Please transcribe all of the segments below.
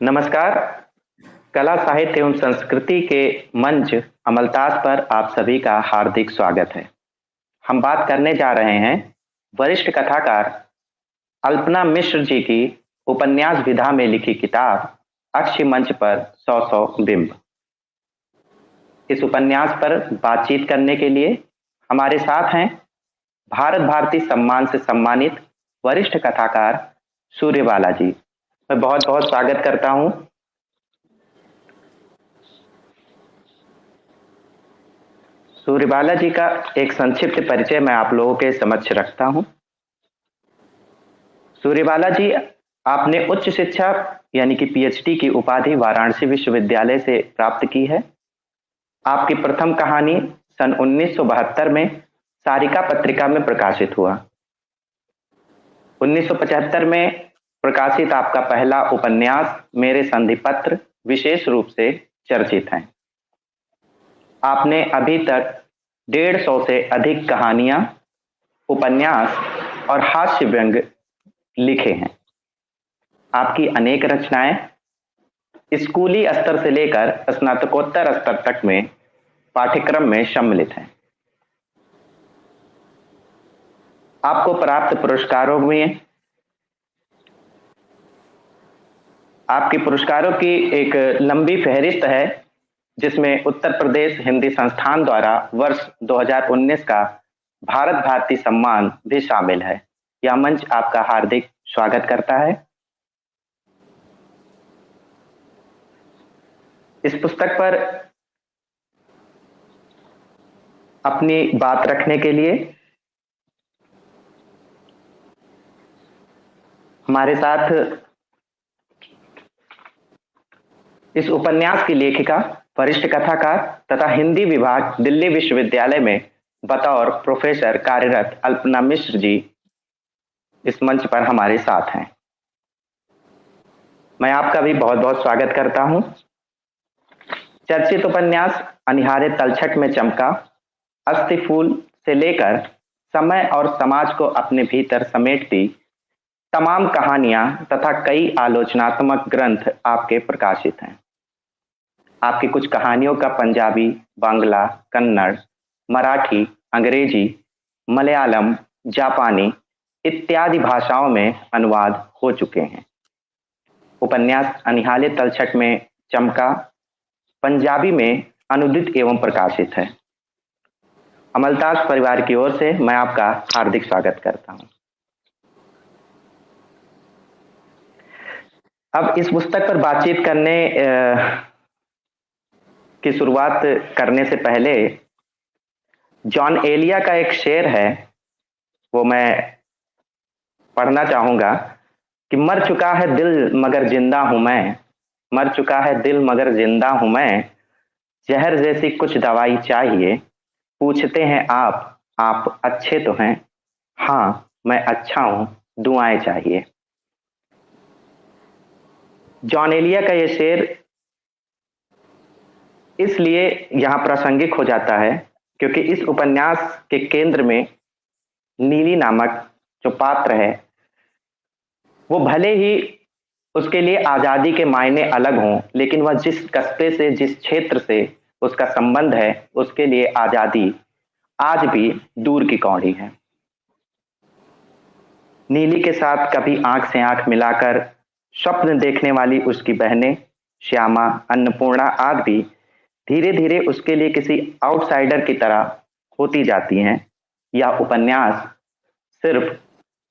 नमस्कार। कला साहित्य एवं संस्कृति के मंच अमलतास पर आप सभी का हार्दिक स्वागत है। हम बात करने जा रहे हैं वरिष्ठ कथाकार अल्पना मिश्र जी की उपन्यास विधा में लिखी किताब अक्षय मंच पर 100 बिंब। इस उपन्यास पर बातचीत करने के लिए हमारे साथ हैं भारत भारती सम्मान से सम्मानित वरिष्ठ कथाकार सूर्यबाला जी। मैं बहुत बहुत स्वागत करता हूं। सूर्यबाला जी का एक संक्षिप्त परिचय मैं आप लोगों के समक्ष रखता हूं। सूर्यबाला जी, आपने उच्च शिक्षा यानी कि पीएचडी की उपाधि वाराणसी विश्वविद्यालय से प्राप्त की है। आपकी प्रथम कहानी सन 1972 में सारिका पत्रिका में प्रकाशित हुआ। 1975 में प्रकाशित आपका पहला उपन्यास मेरे संधिपत्र विशेष रूप से चर्चित है। आपने अभी तक 150 से अधिक कहानियां, उपन्यास और हास्य व्यंग लिखे हैं। आपकी अनेक रचनाएं स्कूली स्तर से लेकर स्नातकोत्तर स्तर तक में पाठ्यक्रम में सम्मिलित हैं। आपको प्राप्त पुरस्कारों में आपके पुरस्कारों की एक लंबी फहरिस्त है, जिसमें उत्तर प्रदेश हिंदी संस्थान द्वारा वर्ष 2019 का भारत भारती सम्मान भी शामिल है। यह मंच आपका हार्दिक स्वागत करता है। इस पुस्तक पर अपनी बात रखने के लिए हमारे साथ इस उपन्यास की लेखिका, वरिष्ठ कथाकार तथा हिंदी विभाग दिल्ली विश्वविद्यालय में बतौर प्रोफेसर कार्यरत अल्पना मिश्र जी इस मंच पर हमारे साथ हैं। मैं आपका भी बहुत बहुत स्वागत करता हूं। चर्चित उपन्यास अनिहारे तलछट में चमका अस्थि फूल से लेकर समय और समाज को अपने भीतर समेटती तमाम कहानियां तथा कई आलोचनात्मक ग्रंथ आपके प्रकाशित हैं। आपकी कुछ कहानियों का पंजाबी, बांग्ला, कन्नड़, मराठी, अंग्रेजी, मलयालम, जापानी इत्यादि भाषाओं में अनुवाद हो चुके हैं। उपन्यास अनिहारे तलछट में चमका पंजाबी में अनुदित एवं प्रकाशित है। अमलतास परिवार की ओर से मैं आपका हार्दिक स्वागत करता हूं। अब इस पुस्तक पर बातचीत करने की शुरुआत करने से पहले जॉन एलिया का एक शेर है, वो मैं पढ़ना चाहूंगा कि मर चुका है दिल मगर जिंदा हूं मैं, मर चुका है दिल मगर जिंदा हूं मैं, जहर जैसी कुछ दवाई चाहिए, पूछते हैं आप अच्छे तो हैं, हाँ मैं अच्छा हूं, दुआएं चाहिए। जॉन एलिया का ये शेर इसलिए यहां प्रासंगिक हो जाता है क्योंकि इस उपन्यास के केंद्र में नीली नामक जो पात्र है, वो भले ही उसके लिए आजादी के मायने अलग हों, लेकिन वह जिस कस्बे से, जिस क्षेत्र से उसका संबंध है, उसके लिए आजादी आज भी दूर की कौड़ी है। नीली के साथ कभी आंख से आंख मिलाकर स्वप्न देखने वाली उसकी बहनें श्यामा, अन्नपूर्णा आदि भी धीरे धीरे उसके लिए किसी आउटसाइडर की तरह होती जाती हैं। यह उपन्यास सिर्फ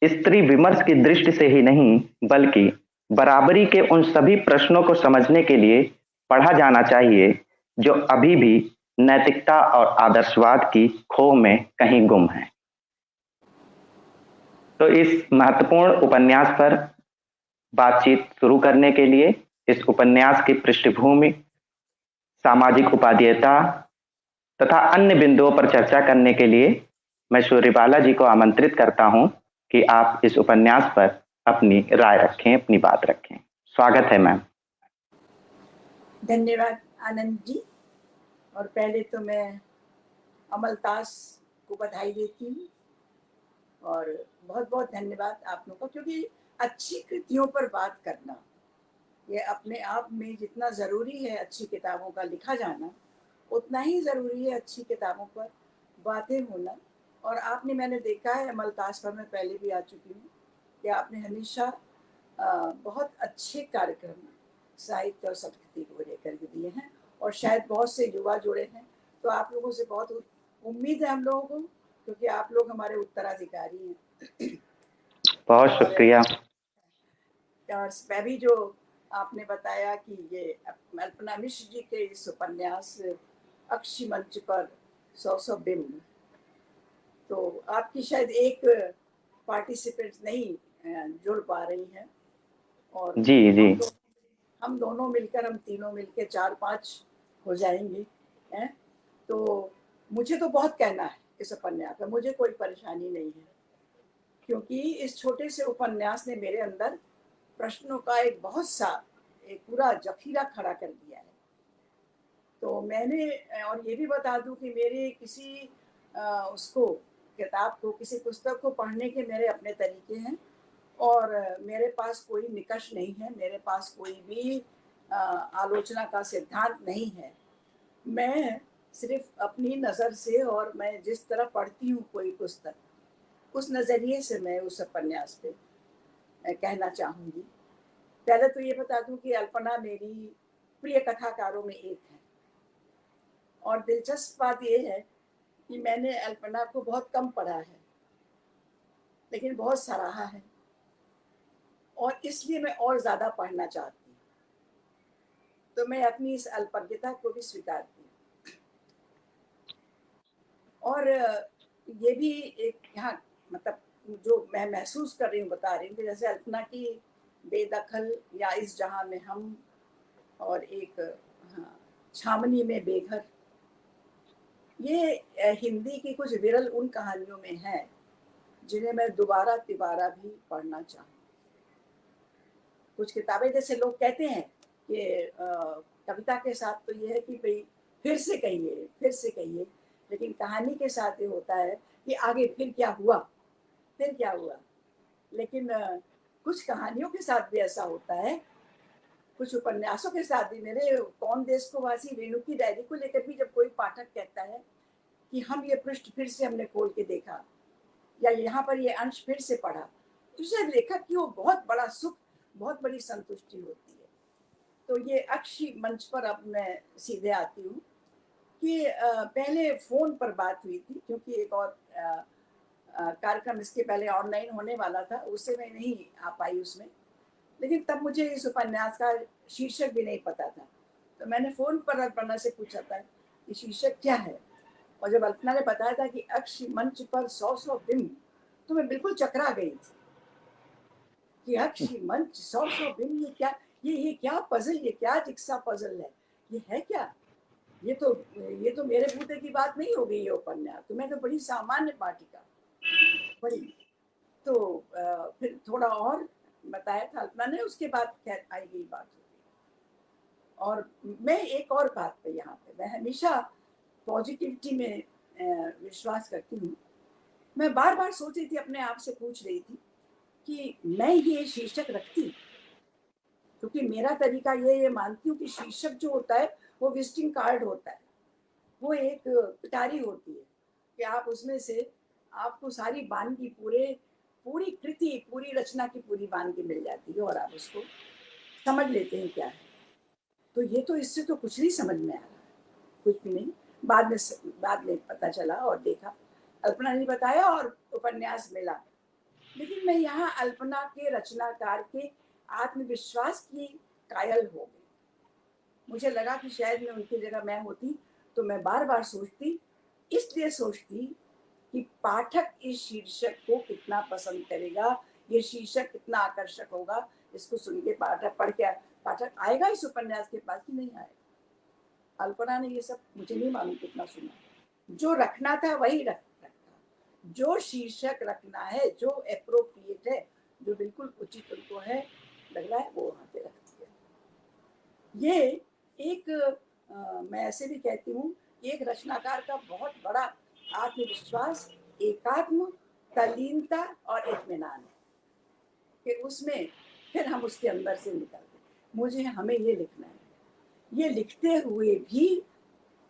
स्त्री विमर्श की दृष्टि से ही नहीं, बल्कि बराबरी के उन सभी प्रश्नों को समझने के लिए पढ़ा जाना चाहिए जो अभी भी नैतिकता और आदर्शवाद की खोह में कहीं गुम है। तो इस महत्वपूर्ण उपन्यास पर बातचीत शुरू करने के लिए, इस उपन्यास की पृष्ठभूमि, सामाजिक उपादेयता तथा अन्य बिंदुओं पर चर्चा करने के लिए मैं सूर्यबाला जी को आमंत्रित करता हूं कि आप इस उपन्यास पर अपनी राय रखें, अपनी बात रखें। स्वागत है मैम। धन्यवाद आनंद जी। और पहले तो मैं अमलतास को बधाई देती हूँ और बहुत बहुत धन्यवाद आप लोगों को, क्योंकि अच्छी कृतियों पर बात करना ये अपने आप में जितना ज़रूरी है अच्छी किताबों का लिखा जाना, उतना ही ज़रूरी है अच्छी किताबों पर बातें होना। और आपने, मैंने देखा है अमलतास पर, मैं पहले भी आ चुकी हूँ कि आपने हमेशा बहुत अच्छे कार्यक्रम साहित्य और संस्कृति को लेकर के दिए हैं, और शायद बहुत से युवा जुड़े हैं। तो आप लोगों से बहुत उम्मीद है हम लोगों को, क्योंकि आप लोग हमारे उत्तराधिकारी हैं। बहुत और शुक्रिया। मैं भी, जो आपने बताया कि ये अल्पना मिश्र जी के इस उपन्यास अक्षी मंच पर 100 बिंब, तो आपकी शायद एक पार्टिसिपेंट नहीं जुड़ पा रही हैं, और जी जी। हम दोनों मिलकर, हम तीनों मिलकर 4-5 हो जाएंगे हैं। तो मुझे तो बहुत कहना है इस उपन्यास में, मुझे कोई परेशानी नहीं है, क्योंकि इस छोटे से उपन्यास ने मेरे अंदर प्रश्नों का एक पूरा जखीरा खड़ा कर दिया है। तो मैंने, और ये भी बता दूं कि मेरे किसी उसको किताब को, किसी पुस्तक को पढ़ने के मेरे अपने तरीके हैं, और मेरे पास कोई निकष नहीं है, मेरे पास कोई भी आलोचना का सिद्धांत नहीं है। मैं सिर्फ अपनी नज़र से, और मैं जिस तरह पढ़ती हूँ कोई पुस्तक, उस नज़रिए से मैं उस उपन्यास पे कहना चाहूँगी। पहले तो ये बता दूं कि अल्पना मेरी प्रिय कथाकारों में एक है, और दिलचस्प बात ये है कि मैंने अल्पना को बहुत कम पढ़ा है, लेकिन बहुत सराहा है, और इसलिए मैं और ज़्यादा पढ़ना चाहती हूँ। तो मैं अपनी इस अल्पज्ञता को भी स्वीकारती हूँ। और ये भी एक यहाँ, मतलब जो मैं महसूस कर रही हूँ, बता रही हूँ कि जैसे अल्पना की बेदखल, या इस जहां में हम, और एक हाँ, छावनी में बेघर, ये हिंदी की कुछ विरल उन कहानियों में है जिन्हें मैं दोबारा तिबारा भी पढ़ना चाहूँ। कुछ किताबें, जैसे लोग कहते हैं कि कविता के साथ तो ये है कि भाई फिर से कहिए, फिर से कहिए, लेकिन कहानी के साथ ये होता है कि आगे फिर क्या हुआ, फिर क्या हुआ। लेकिन कुछ कहानियों के साथ भी ऐसा होता है, कुछ उपन्यासों के साथ भी। मेरे कौन देश को वासी रेणु की डायरी को लेकर भी जब कोई पाठक कहता है कि हम ये पृष्ठ फिर से हमने खोल के देखा, या यहाँ पर ये अंश फिर से पढ़ा, तो उसे लेखक की वो बहुत बड़ा सुख, बहुत बड़ी संतुष्टि होती है। तो ये अक्षी मंच पर अब मैं सीधे आती हूँ कि पहले फोन पर बात हुई थी, क्योंकि एक और कार्यक्रम इसके पहले ऑनलाइन होने वाला था, उससे मैं नहीं आ पाई उसमें। लेकिन तब मुझे इस उपन्यास का शीर्षक भी नहीं पता था, तो मैंने फोन पर अल्पना से पूछा था कि शीर्षक क्या है। और जब अल्पना ने बताया था कि अक्षी मंच पर 100 बिंब, तो मैं बिल्कुल चकरा गई थी कि अक्षी मंच 100 बिंब, ये क्या पजल, ये क्या जिक्सा पजल है, ये है क्या। ये तो मेरे बूते की बात नहीं हो गई ये उपन्यास, तो मैं तो बड़ी सामान्य पाठिका बड़ी। तो फिर थोड़ा और बताया था अल्पना ने, उसके बाद खैर आई गई बात हो गई। और मैं एक और बात पे, यहाँ पे मैं हमेशा पॉजिटिविटी में विश्वास करती हूँ। मैं बार बार सोच रही थी, अपने आप से पूछ रही थी कि मैं ये शीर्षक रखती, क्योंकि मेरा तरीका ये मानती हूँ कि शीर्षक जो होता है वो विजिटिंग कार्ड होता है, वो एक पिटारी होती है कि आप उसमें से, आपको सारी वानगी, पूरी कृति, पूरी रचना की पूरी वानगी मिल जाती है, और आप उसको समझ लेते हैं क्या है। तो ये तो, इससे तो कुछ नहीं समझ में आ रहा, कुछ भी नहीं। बाद में पता चला और देखा, अल्पना ने बताया और उपन्यास मिला। लेकिन मैं यहाँ अल्पना के रचनाकार के आत्मविश्वास की कायल हो गई। मुझे लगा कि शायद मैं उनकी जगह मैं होती तो मैं बार बार सोचती, इसलिए सोचती कि पाठक इस शीर्षक को कितना पसंद करेगा, ये शीर्षक कितना आकर्षक होगा, इसको सुन के पाठक, पढ़ के पाठक आएगा इस उपन्यास के पास कि नहीं आएगा। अल्पना ने ये सब मुझे नहीं मालूम कितना सुना, जो रखना था वही रखा, जो शीर्षक रखना है, जो एप्रोप्रिएट है, जो बिल्कुल उचित उनको है लग रहा है, वो वहां पे रख दिया। ये एक मैं ऐसे भी कहती हूँ, एक रचनाकार का बहुत बड़ा आत्मविश्वास, एकात्म, तल्लीनता और इत्मीनान है कि उसमें फिर हम उसके अंदर से निकलते। मुझे हमें ये लिखना है। ये लिखते हुए भी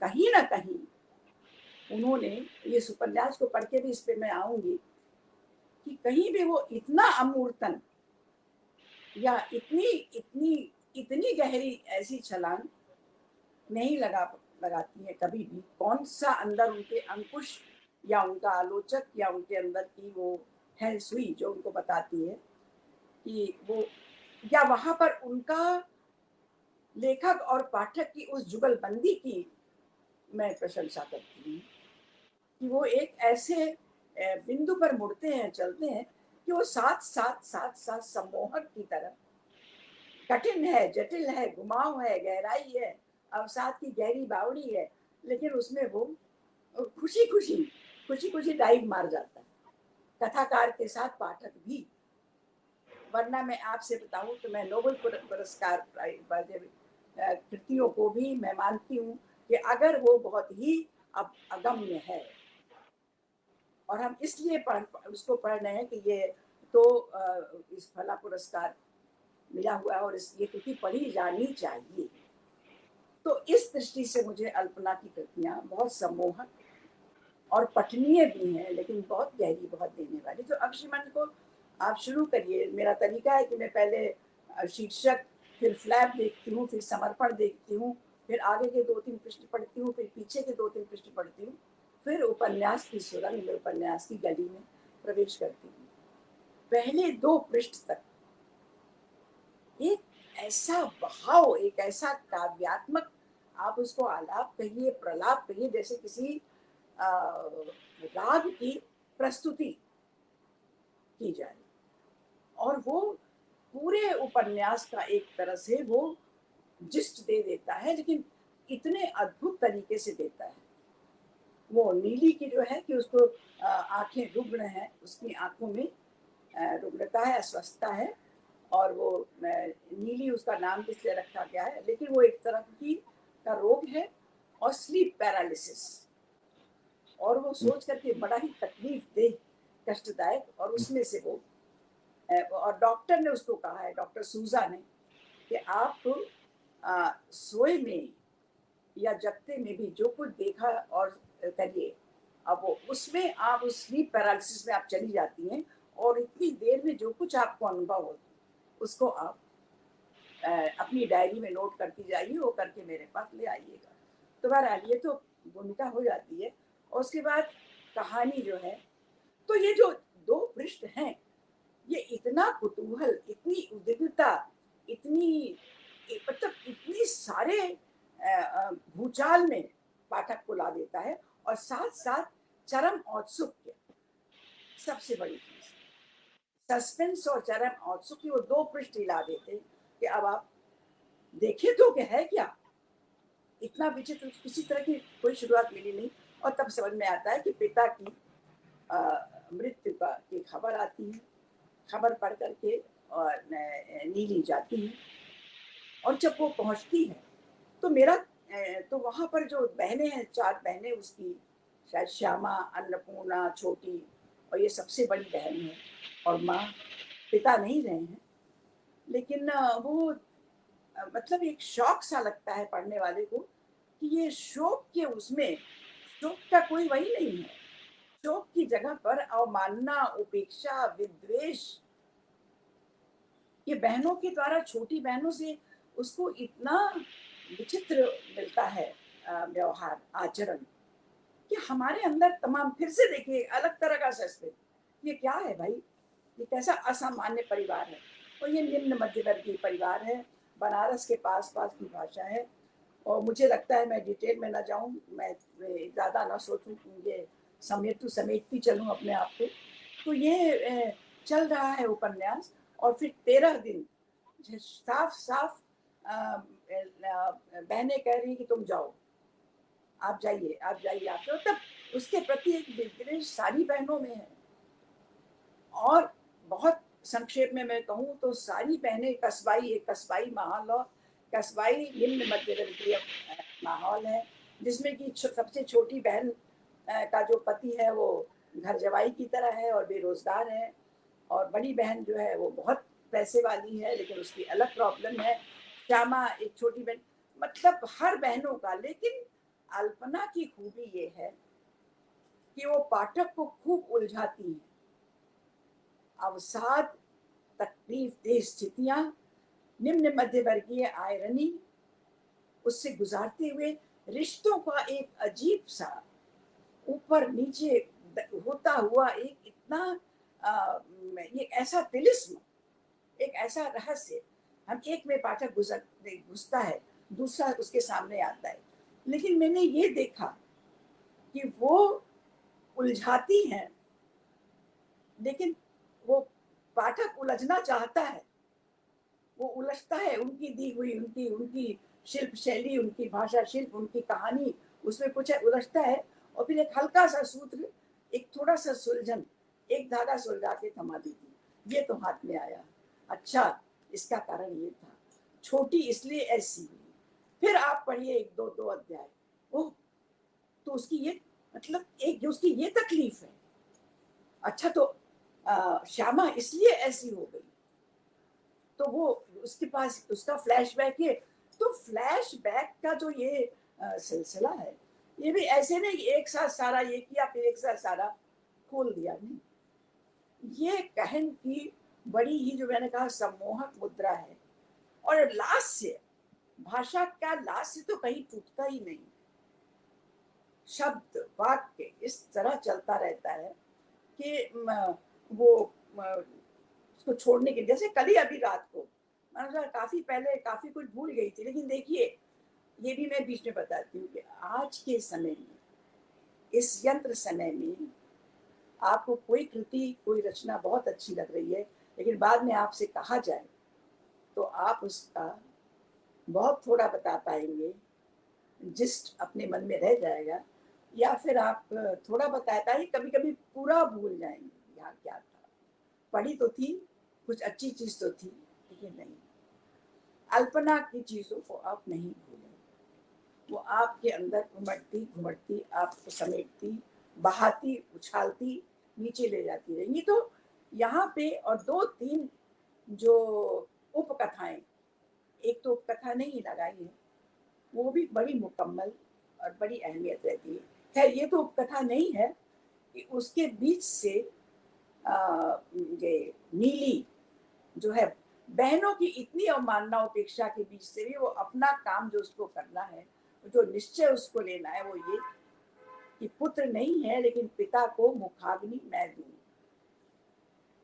कहीं ना कहीं उन्होंने, ये उपन्यास को पढ़ के भी इस पे मैं आऊंगी, कि कहीं भी वो इतना अमूर्तन या इतनी इतनी इतनी गहरी ऐसी छलांग नहीं लगाती है कभी भी। कौन सा अंदर उनके अंकुश या उनका आलोचक या उनके अंदर की वो है सुई जो उनको बताती है कि वो, या वहां पर उनका लेखक और पाठक की उस जुगलबंदी की मैं प्रशंसा करती हूँ कि वो एक ऐसे बिंदु पर मुड़ते हैं, चलते हैं कि वो साथ साथ साथ साथ सम्मोहक की तरह, कठिन है, जटिल है, घुमाव है, गहराई है, अवसाद की गहरी बावड़ी है, लेकिन उसमें वो खुशी खुशी खुशी खुशी डाइव मार जाता है, कथाकार के साथ पाठक भी। वरना मैं आपसे बताऊं तो मैं नोबेल पुरस्कार कृतियों को भी मैं मानती हूँ कि अगर वो बहुत ही अगम्य है, और हम इसलिए उसको पढ़ रहे हैं कि ये तो इस फला पुरस्कार मिला हुआ है और ये कृति पढ़ी जानी चाहिए। तो इस दृष्टि से मुझे अल्पना की कृतियां बहुत सम्मोहक और पठनीय भी हैं, लेकिन बहुत गहरी, बहुत देने वाली। तो अक्षिमन को आप शुरू करिए। मेरा तरीका है कि मैं पहले शीर्षक, फिर फ्लैप देखती हूँ, फिर समर्पण देखती हूँ, फिर आगे के 2-3 पृष्ठ पढ़ती हूँ, फिर पीछे के 2-3 पृष्ठ पढ़ती हूँ, फिर उपन्यास की सुरंग में, उपन्यास की गली में प्रवेश करती हूँ। पहले 2 पृष्ठ तक एक ऐसा बहाव, एक ऐसा काव्यात्मक, आप उसको आलाप कहिए, प्रलाप कहिए, जैसे किसी राग की प्रस्तुति की जाए, और वो पूरे उपन्यास का एक तरह से वो जिस्ट दे देता है, लेकिन इतने अद्भुत तरीके से देता है। वो नीली की जो है कि उसको आंखें रुग्ण है, उसकी आंखों में रुग्णता है, अस्वस्थता है, और वो नीली उसका नाम इसलिए रखा गया है, लेकिन वो एक तरह की का रोग है, और स्लीप पैरालिसिस, और वो सोच करके बड़ा ही तकलीफ दे, कष्टदायक, और उसमें से वो और डॉक्टर ने उसको कहा है, डॉक्टर सूजा ने, कि आप सोए में या जगते में भी जो कुछ देखा और करिए, अब वो उसमें आप उस स्लीप पैरालिसिस में आप चली जाती हैं, और इतनी देर में जो कुछ आपको अनुभव हो उसको आप अपनी डायरी में नोट करती जाइए, वो करके मेरे पास ले आइएगा। तो बहरहाल ये तो भूमिका हो जाती है, और उसके बाद कहानी जो है, तो ये जो 2 पृष्ठ हैं, ये इतना कुतूहल, इतनी उद्विग्नता, इतनी मतलब इतनी सारे भूचाल में पाठक को ला देता है, और साथ साथ चरम औत्सुक्य, सबसे बड़ी चीज सस्पेंस और चरम औत्सुक्य, वो 2 पृष्ठ हिला देते कि अब आप देखे तो क्या है, क्या इतना विचित्र, किसी तरह की कोई शुरुआत मिली नहीं। और तब समझ में आता है कि पिता की मृत्यु की खबर आती है, खबर पढ़ करके और नीली जाती है, और जब वो पहुंचती है तो मेरा तो वहां पर जो बहनें हैं, 4 बहनें उसकी, शायद श्यामा, अन्नपूर्णा, छोटी, और ये सबसे बड़ी बहन है, और माँ, पिता नहीं रहे हैं, लेकिन वो मतलब एक शौक सा लगता है पढ़ने वाले को कि ये शोक के उसमें, शोक का कोई वही नहीं है, शोक की जगह पर अवमानना, उपेक्षा, विद्वेष, ये बहनों के द्वारा, छोटी बहनों से उसको इतना विचित्र मिलता है व्यवहार, आचरण, कि हमारे अंदर तमाम, फिर से देखिए अलग तरह का सस्पेंस, ये क्या है भाई, ये कैसा असामान्य परिवार है, और ये निम्न मध्यवर्गीय परिवार है, बनारस के पास पास की भाषा है, और मुझे लगता है, मैं डिटेल में ना जाऊं, मैं ज़्यादा ना सोचूं, ये समेटती चलूं अपने आप को। तो ये चल रहा है उपन्यास, और फिर 13 दिन साफ साफ बहनें कह रही कि तुम जाओ, आप जाइए, आप जाइए, आप जाओ, तब उसके प्रति एक विद्वेष सारी बहनों में है। और बहुत संक्षेप में मैं कहूँ तो सारी बहनें कस्बाई, एक कस्बाई माहौल, और कस्बाई निम्न मध्यवर्गीय माहौल है, जिसमें कि सबसे छोटी बहन का जो पति है वो घर जवाई की तरह है और बेरोजगार है, और बड़ी बहन जो है वो बहुत पैसे वाली है, लेकिन उसकी अलग प्रॉब्लम है, श्यामा एक छोटी बहन, मतलब हर बहनों का। लेकिन अल्पना की खूबी ये है कि वो पाठक को खूब उलझाती है। अवसाद, तकलीफ दे स्थितियां, निम्न मध्य वर्गीय आयरनी, उससे गुजारते हुए रिश्तों का एक अजीब सा ऊपर नीचे होता हुआ एक इतना एक ऐसा तिलिस्म, एक ऐसा रहस्य। हम एक में पाठक घुसता है, दूसरा उसके सामने आता है। लेकिन मैंने ये देखा कि वो उलझाती हैं, लेकिन वो पाठक उलझना चाहता है, वो उलझता है। उनकी दी हुई उनकी उनकी शिल्प शैली, उनकी भाषा शिल्प, उनकी कहानी, उसमें कुछ है, उलझता है। और फिर एक हल्का सा सूत्र, एक थोड़ा सा सुलझन, एक धागा सुलझा के थमा दीजिए, ये तो हाथ में आया। अच्छा, इसका कारण ये था, छोटी इसलिए ऐसी हुई। फिर आप पढ़िए एक दो दो अध्याय, ओह, तो उसकी ये मतलब एक जो उसकी ये तकलीफ है। अच्छा, तो श्यामा इसलिए ऐसी हो गई, तो वो उसके पास उसका फ्लैशबैक है। तो फ्लैशबैक का जो ये सिलसिला है, ये भी ऐसे नहीं एक साथ सारा ये किया फिर एक साथ सारा खोल दिया, नहीं। ये कहन की बड़ी ही, जो मैंने कहा, सम्मोहक मुद्रा है। और लास्य, भाषा का लास्य तो कहीं टूटता ही नहीं। शब्द वाक्य इस तरह चलता रहता है कि वो उसको छोड़ने के, जैसे कल ही अभी रात को मैंने काफी पहले काफी कुछ भूल गई थी, लेकिन देखिए ये भी मैं बीच में बताती हूँ कि आज के समय में, इस यंत्र समय में, आपको कोई कृति कोई रचना बहुत अच्छी लग रही है, लेकिन बाद में आपसे कहा जाए तो आप उसका बहुत थोड़ा बता पाएंगे, जिस्ट अपने मन में रह जाएगा, या फिर आप थोड़ा बताता ही कभी कभी पूरा भूल जाएंगे यहाँ क्या था। पढ़ी तो थी, कुछ अच्छी चीज तो थी, लेकिन नहीं। अल्पना की चीजों को आप नहीं भूलें, वो आपके अंदर घुमड़ती घुमड़ती, आपको समेटती, बहाती, उछालती, नीचे ले जाती रहेंगी। तो यहाँ पे और दो तीन जो उपकथाएं, एक तो उपकथा नहीं लगाई है, वो भी बड़ी मुकम्मल और बड़ी अहमियत रहती है। खैर, ये तो उपकथा नहीं है कि उसके बीच से ये नीली जो है, बहनों की इतनी अवमानना उपेक्षा के बीच से भी वो अपना काम जो उसको करना है, जो निश्चय उसको लेना है, वो ये कि पुत्र नहीं है लेकिन पिता को मुखाग्नि मैं दूं।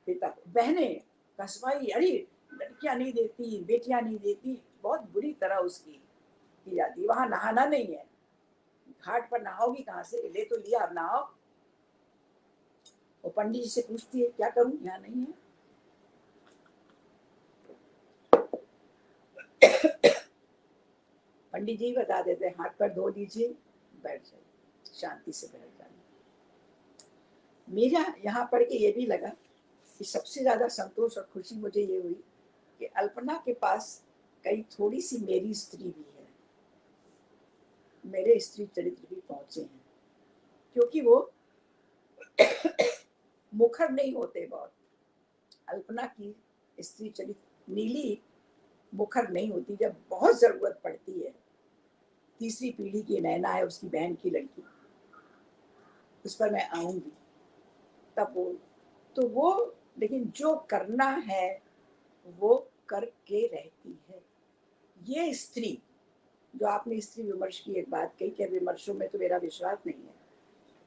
पिता को बहनें कसवाई, अरे लड़कियां नहीं देती, बेटियां नहीं देती, बहुत बुरी तरह उसकी की जाती। वहां नहाना नहीं है, घाट पर नहाओगी कहाँ से, ले तो लिया, अब नहाओ। वो पंडित जी से पूछती है क्या करूं, यहाँ नहीं है। पंडित जी बता देते हैं, हाथ पर धो लीजिए, बैठ जाइए, शांति से बैठ जाइए। मेरा यहाँ पढ़ के ये भी लगा कि सबसे ज्यादा संतोष और खुशी मुझे ये हुई कि अल्पना के पास कई थोड़ी सी मेरी स्त्री भी है, मेरे स्त्री चरित्र भी पहुंचे हैं, क्योंकि वो मुखर नहीं होते बहुत। अल्पना की स्त्री चरित्र नीली मुखर नहीं होती, जब बहुत जरूरत पड़ती है। तीसरी पीढ़ी की नैना है, उसकी बहन की लड़की, उस पर मैं आऊंगी तब वो, तो वो, लेकिन जो करना है वो करके रहती है। ये स्त्री, जो आपने स्त्री विमर्श की एक बात कही कि विमर्शों में तो मेरा विश्वास नहीं है,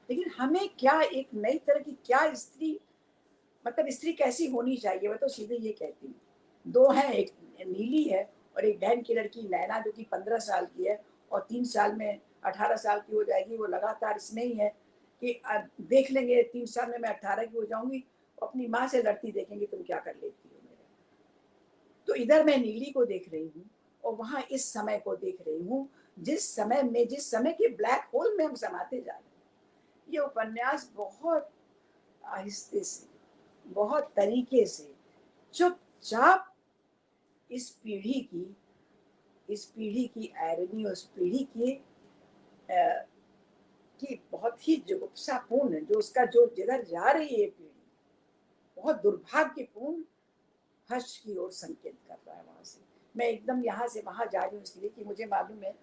लेकिन हमें क्या एक नई तरह की क्या स्त्री, मतलब स्त्री कैसी होनी चाहिए, मैं तो सीधे ये कहती हूँ। दो हैं, एक नीली है और एक बहन की लड़की नैना, जो कि 15 साल की है और 3 साल में 18 साल की हो जाएगी। वो लगातार इसमें ही है कि देख लेंगे 3 साल में मैं 18 की हो जाऊंगी, अपनी माँ से लड़ती देखेंगे तुम क्या कर लेती हो मेरे। तो इधर मैं नीली को देख रही हूँ और वहां इस समय को देख रही हूँ, जिस समय में, जिस समय के ब्लैक होल में हम समाते जा रहे हैं। ये उपन्यास बहुत आहिस्ते से, बहुत तरीके से, चुपचाप इस पीढ़ी की आयरनी और इस पीढ़ी की बहुत ही जुगुप्सापूर्ण, जो उसका जो जिधर जा रही है पीढ़ी, बहुत दुर्भाग्यपूर्ण फर्श की ओर संकेत कर रहा है। वहां से मैं एकदम यहाँ से वहां जा रही हूँ इसलिए कि मुझे मालूम है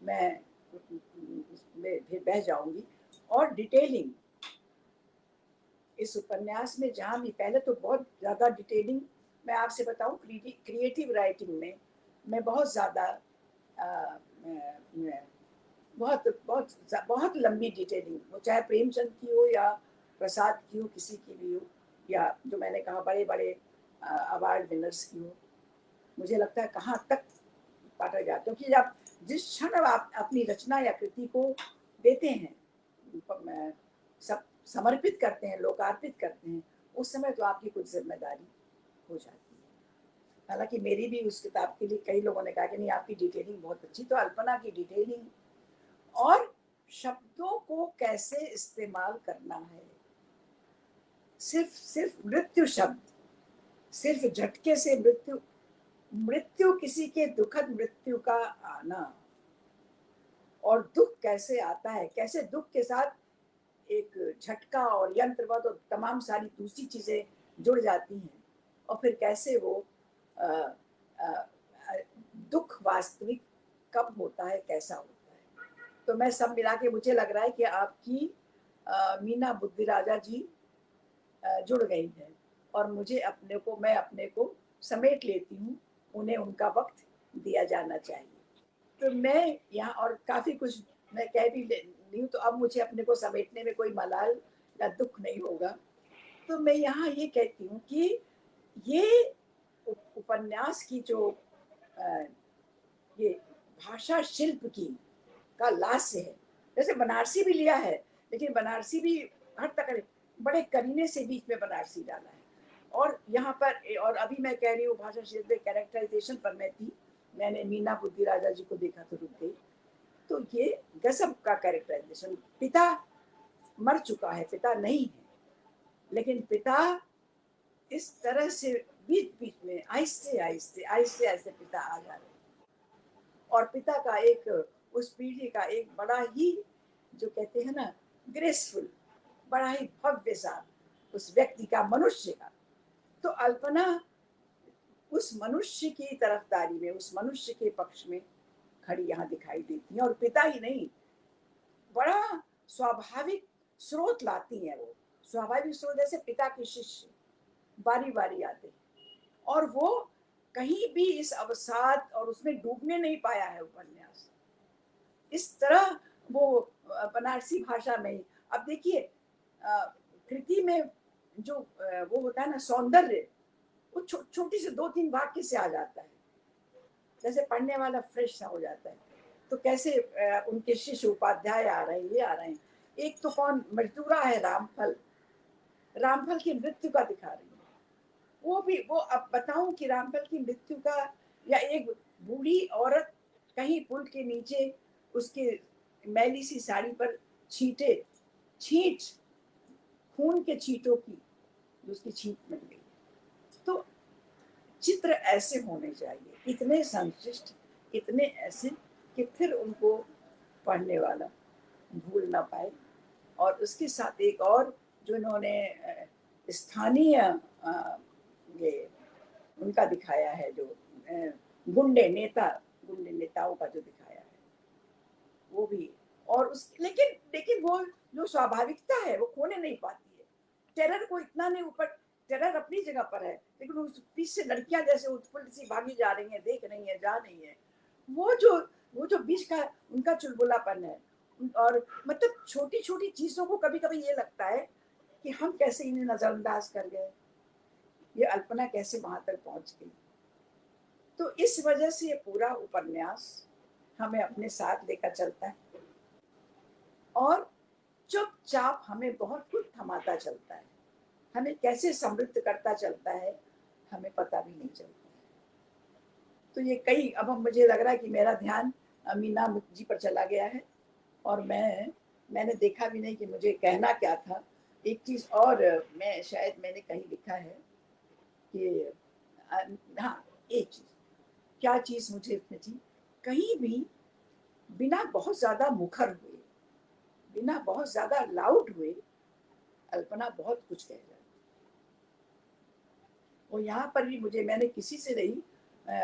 मैं फिर बह जाऊंगी। और डिटेलिंग इस उपन्यास में जहाँ भी पहले तो बहुत ज़्यादा डिटेलिंग, मैं आपसे बताऊं क्रिएटिव राइटिंग में मैं बहुत ज़्यादा बहुत बहुत बहुत लंबी डिटेलिंग, वो चाहे प्रेमचंद की हो या प्रसाद की हो, किसी की भी हो, या जो मैंने कहा बड़े बड़े अवार्ड विनर्स की हो, मुझे लगता है कहाँ तक पाटा जाता है। क्योंकि जब जिस क्षण आप अपनी रचना या कृति को देते हैं, सब समर्पित करते हैं, लोकार्पित करते हैं, उस समय तो आपकी कुछ जिम्मेदारी हो जाती है। हालांकि मेरी भी उस किताब के लिए कई लोगों ने कहा कि नहीं आपकी डिटेलिंग बहुत अच्छी, तो अल्पना की डिटेलिंग और शब्दों को कैसे इस्तेमाल करना है, सिर्फ मृत्यु शब्द, सिर्फ झटके से मृत्यु किसी के दुखद मृत्यु का आना, और दुख कैसे आता है, कैसे दुख के साथ एक झटका और यंत्रवत और तमाम सारी दूसरी चीजें जुड़ जाती हैं, और फिर कैसे वो दुख वास्तविक कब होता है, कैसा होता है। तो मैं सब मिला के मुझे लग रहा है कि आपकी मीना बुद्धिराजा जी जुड़ गई है, और मैं अपने को समेट लेती हूँ, उन्हें उनका वक्त दिया जाना चाहिए। तो मैं यहाँ और काफी कुछ मैं कह भी नहीं हूँ, तो अब मुझे अपने को समेटने में कोई मलाल या दुख नहीं होगा। तो मैं यहाँ ये कहती हूँ कि ये उपन्यास की जो ये भाषा शिल्प की का लास्य है, जैसे बनारसी भी लिया है, लेकिन बनारसी भी हर तक बड़े करीने से बीच में बनारसी डाला है। और यहाँ पर और अभी मैं कह रही हूँ भाषा शिल्प में कैरेक्टराइजेशन पर मैं थी, मैंने मीना बुद्धिराजा जी को देखा तो रुक गई। तो ये गजब का कैरेक्टराइजेशन, पिता मर चुका है, पिता नहीं है, लेकिन पिता इस तरह से बीच बीच में आहिस्ते आहिस्ते आहिस्ते आहिस्ते पिता आ जा रहे हैं, और पिता का एक उस पीढ़ी का एक बड़ा ही जो कहते हैं ना ग्रेसफुल, बड़ा ही भव्य सा उस व्यक्ति का, मनुष्य का। तो अल्पना उस मनुष्य की तरफदारी में, उस मनुष्य के पक्ष में खड़ी यहाँ दिखाई देती है, और पिता ही नहीं, बड़ा स्वाभाविक स्रोत लाती है वो, स्वाभाविक स्रोत जैसे पिता के शिष्य बारी बारी आते हैं, और वो कहीं भी इस अवसाद और उसमें डूबने नहीं पाया है उपन्यास, इस तरह वो बनारसी भाषा में। अब देखिए कृति में जो वो होता है ना सौंदर्य, वो छोटी से 2-3 वाक्य से आ जाता है, जैसे पढ़ने वाला फ्रेश सा हो जाता है। तो कैसे उनके शिष्य उपाध्याय आ रहे हैं, ये आ रहे हैं। एक तो कौन मजदूरा है, रामफल की मृत्यु का दिखा रही है। वो भी वो अब बताऊं कि रामफल की मृत्यु का, या एक बूढ़ी औरत कहीं पुल के नीचे उसके मैली सी साड़ी पर छींट खून के छींटों की उसकी छींट मिल गई। तो चित्र ऐसे होने चाहिए, इतने संश्लिष्ट, इतने ऐसे कि फिर उनको पढ़ने वाला भूल ना पाए। और उसके साथ एक और जो इन्होंने स्थानीय ये उनका दिखाया है, जो गुंडे नेताओं का जो दिखाया है वो भी, और उस लेकिन वो जो स्वाभाविकता है वो खोने नहीं पाती है। टेरर को इतना नहीं ऊपर, टेरर अपनी जगह पर है, लेकिन उस बीच से लड़कियां जैसे उत्फुल्ल सी भागी जा रही हैं, देख रही हैं, जा रही हैं, वो जो बीच का उनका चुलबुलापन है। और मतलब छोटी छोटी चीजों को कभी कभी ये लगता है कि हम कैसे इन्हें नजरअंदाज कर गए, ये अल्पना कैसे वहां तक पहुंच गई। तो इस वजह से ये पूरा उपन्यास हमें अपने साथ लेकर चलता है, और चुपचाप हमें बहुत कुछ थमाता चलता है, हमें कैसे समृद्ध करता चलता है हमें पता भी नहीं चलता है। तो ये अब मुझे लग रहा है कि मेरा ध्यान मीना जी पर चला गया है, और मैंने देखा भी नहीं कि मुझे कहना क्या था। एक चीज और मैंने कहीं लिखा है कि हाँ, एक चीज, क्या चीज मुझे इसमें थी, कहीं भी बिना बहुत ज्यादा मुखर हुए, बिना बहुत ज्यादा लाउड हुए अल्पना बहुत कुछ कह जाती, और यहाँ पर भी मुझे, मैंने किसी से नहीं,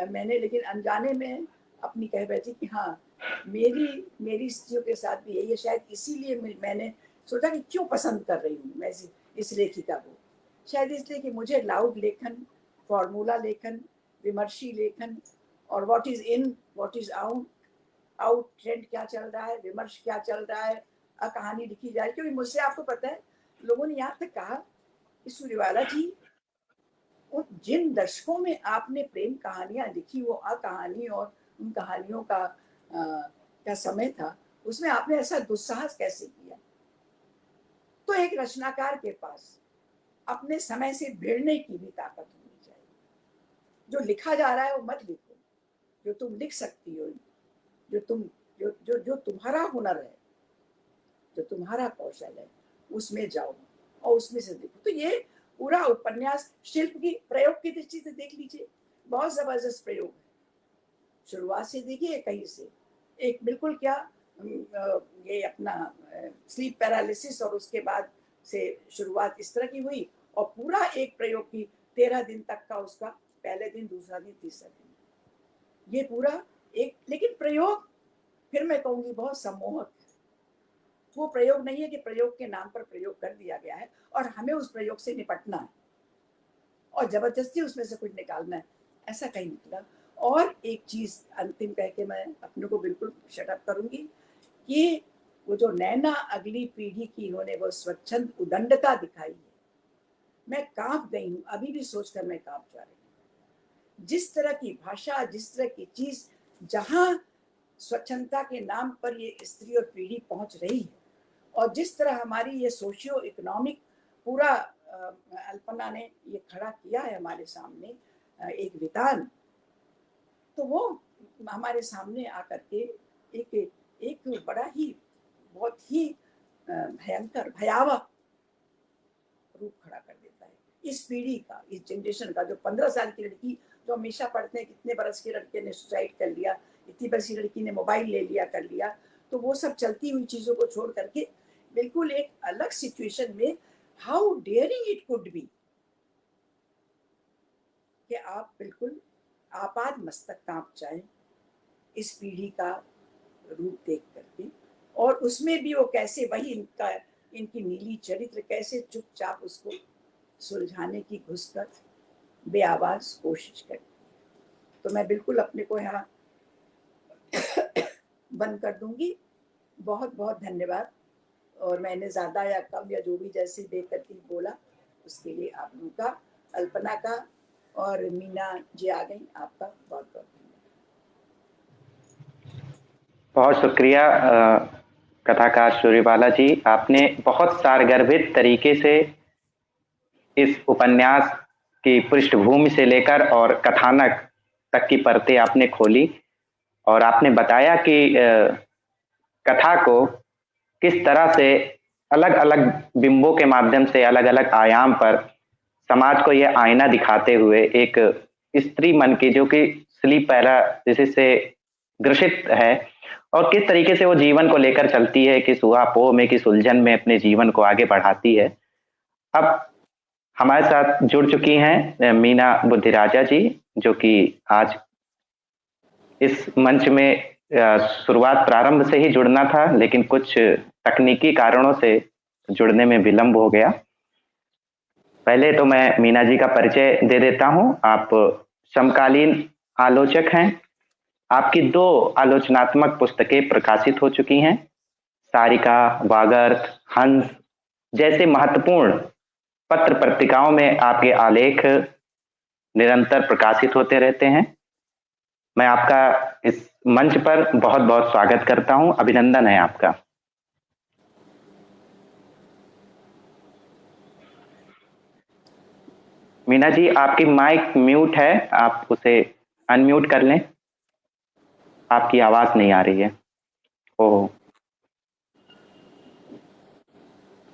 मैंने लेकिन अनजाने में अपनी कह बैठी कि हाँ मेरी स्त्रियों के साथ भी यही है। शायद इसीलिए मैंने सोचा कि क्यों पसंद कर रही हूँ मैं इस लेखिका को। शायद इसलिए कि मुझे लाउड लेखन, फॉर्मूला लेखन, विमर्शी लेखन और what is in, what is out, trend क्या चल रहा है, विमर्श क्या चल रहा है, कहानी लिखी जाए। क्योंकि मुझसे, आपको पता है, लोगों ने यहाँ तक कहा कि सूर्यवाला जी, और जिन दशकों में आपने प्रेम कहानियां लिखी, वो कहानी और उन कहानियों का समय था, उसमें आपने ऐसा दुस्साहस कैसे किया। तो एक रचनाकार के पास अपने समय से भिड़ने की भी ताकत होनी चाहिए। जो लिखा जा रहा है वो मत लिखो, जो तुम लिख सकती हो, जो तुम्हारा हुनर है, जो तुम्हारा कौशल है, उसमें जाओ और उसमें से देखो। तो ये पूरा उपन्यास शिल्प की प्रयोग की दृष्टि से देख लीजिए, बहुत जबरदस्त प्रयोग है। शुरुआत से देखिए, कहीं से एक बिल्कुल क्या ये अपना स्लीप पैरालिसिस, और उसके बाद से शुरुआत इस तरह की हुई, और पूरा एक प्रयोग की 13 दिन तक का उसका, पहले दिन, दूसरा दिन, तीसरा दिन, ये पूरा एक, लेकिन प्रयोग फिर मैं कहूंगी बहुत सम्मोहक है। वो प्रयोग नहीं है कि प्रयोग के नाम पर प्रयोग कर दिया गया है और हमें उस प्रयोग से निपटना है और जबरदस्ती उसमें से कुछ निकालना है, ऐसा कहीं निकला। और एक चीज अंतिम कह के मैं अपने को बिल्कुल शटअप करूंगी कि वो जो नैना अगली पीढ़ी की इन्होंने वो स्वच्छंद उदंडता दिखाई है, मैं कांप गई हूँ, अभी भी सोचकर मैं कांप जा रही हूँ। जिस तरह की भाषा, जिस तरह की चीज, जहां स्वच्छंदता के नाम पर ये स्त्री और पीढ़ी पहुंच रही है, और जिस तरह हमारी ये सोशियो इकोनॉमिक पूरा अल्पना ने ये खड़ा किया है हमारे सामने एक विधान, तो वो हमारे सामने आकर के एक बड़ा ही, बहुत ही भयंकर, भयावह रूप खड़ा कर देता है इस पीढ़ी का, इस जनरेशन का। जो 15 साल की लड़की, जो हमेशा पढ़ते हैं कितने बरस के लड़के ने सुसाइड कर लिया, इतनी बरस की लड़की ने मोबाइल ले लिया, कर लिया, तो वो सब चलती हुई चीजों को छोड़ करके बिल्कुल एक अलग सिचुएशन में, how daring it could be, कि आप बिल्कुल आपाद मस्तक कांप जाए इस पीढ़ी का रूप देख करके। और उसमें भी वो कैसे, वही इनकी नीली चरित्र कैसे चुपचाप उसको सुलझाने की घुसकर बेआवाज कोशिश करती। तो मैं बिल्कुल अपने को यहाँ बंद कर दूंगी। बहुत बहुत धन्यवाद। और मैंने ज्यादा या कम या जो भी जैसे देख करके बोला, उसके लिए आप लोगों का, अल्पना का, और मीना जी आ गई, आपका बहुत बहुत बहुत शुक्रिया कथाकार सूर्यबाला जी। आपने बहुत सारगर्भित तरीके से इस उपन्यास की पृष्ठभूमि से लेकर और कथानक तक की परतें आपने खोली, और आपने बताया कि कथा को किस तरह से अलग अलग बिंबों के माध्यम से, अलग अलग आयाम पर समाज को यह आईना दिखाते हुए एक स्त्री मन की, जो कि स्लीप पैरालिसिस से ग्रसित है, और किस तरीके से वो जीवन को लेकर चलती है, किस ऊहापोह में, किस उलझन में अपने जीवन को आगे बढ़ाती है। अब हमारे साथ जुड़ चुकी हैं मीना बुद्धिराजा जी, जो कि आज इस मंच में शुरुआत प्रारंभ से ही जुड़ना था, लेकिन कुछ तकनीकी कारणों से जुड़ने में विलंब हो गया। पहले तो मैं मीना जी का परिचय दे देता हूं। आप समकालीन आलोचक हैं। आपकी 2 आलोचनात्मक पुस्तकें प्रकाशित हो चुकी हैं। सारिका, वागर्थ, हंस जैसे महत्वपूर्ण पत्र पत्रिकाओं में आपके आलेख निरंतर प्रकाशित होते रहते हैं। मैं आपका इस मंच पर बहुत बहुत स्वागत करता हूं, अभिनंदन है आपका। मीना जी, आपकी माइक म्यूट है, आप उसे अनम्यूट कर लें। आपकी आवाज नहीं आ रही है। ओह,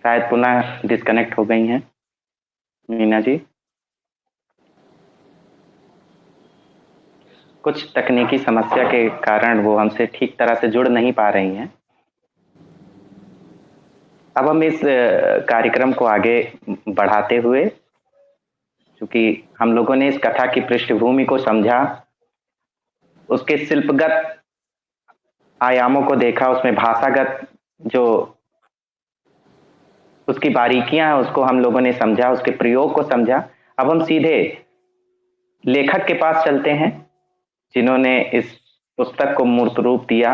शायद पुनः डिस्कनेक्ट हो गई हैं मीना जी। कुछ तकनीकी समस्या के कारण वो हमसे ठीक तरह से जुड़ नहीं पा रही हैं। अब हम इस कार्यक्रम को आगे बढ़ाते हुए क्योंकि हम लोगों ने इस कथा की पृष्ठभूमि को समझा, उसके शिल्पगत आयामों को देखा, उसमें भाषागत जो उसकी बारीकियां हैं उसको हम लोगों ने समझा, उसके प्रयोग को समझा। अब हम सीधे लेखक के पास चलते हैं जिन्होंने इस पुस्तक को मूर्त रूप दिया।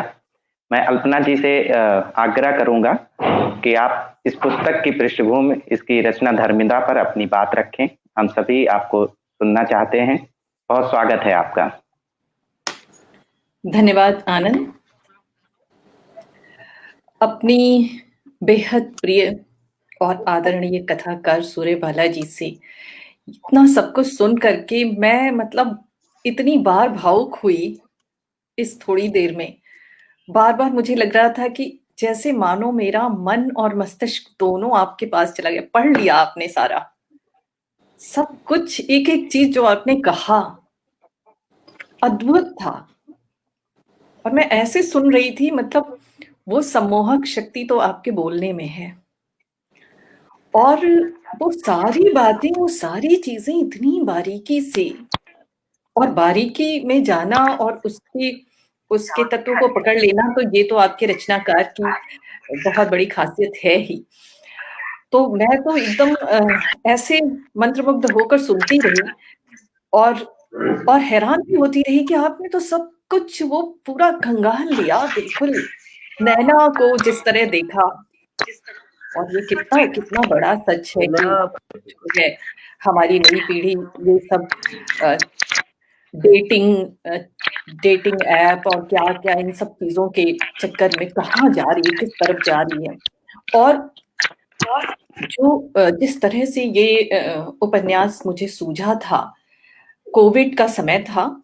मैं अल्पना जी से आग्रह करूंगा कि आप इस पुस्तक की पृष्ठभूमि, इसकी रचना धर्मिता पर अपनी बात रखें। हम सभी आपको सुनना चाहते हैं। बहुत स्वागत है आपका। धन्यवाद आनंद। अपनी बेहद प्रिय और आदरणीय कथाकार सूर्यबाला जी से इतना सब कुछ सुन करके मैं मतलब इतनी बार भावुक हुई इस थोड़ी देर में। बार बार मुझे लग रहा था कि जैसे मानो मेरा मन और मस्तिष्क दोनों आपके पास चला गया। पढ़ लिया आपने सारा, सब कुछ, एक एक चीज जो आपने कहा अद्भुत था। और मैं ऐसे सुन रही थी, मतलब वो सम्मोहक शक्ति तो आपके बोलने में है, और वो सारी बातें, वो सारी चीजें इतनी बारीकी से, और बारीकी में जाना और उसके तत्व को पकड़ लेना, तो ये तो आपके रचनाकार की बहुत बड़ी खासियत है ही। तो मैं तो एकदम ऐसे मंत्रमुग्ध होकर सुनती रही और हैरान भी होती रही कि आपने तो सब कुछ वो पूरा खंगाल लिया, बिल्कुल नैना को जिस तरह देखा। और ये कितना कितना बड़ा सच है कि जो है हमारी नई पीढ़ी ये सब डेटिंग ऐप और क्या क्या इन सब चीजों के चक्कर में कहाँ जा रही है, किस तरफ जा रही है। और जो जिस तरह से ये उपन्यास मुझे सूझा था, कोविड का समय था,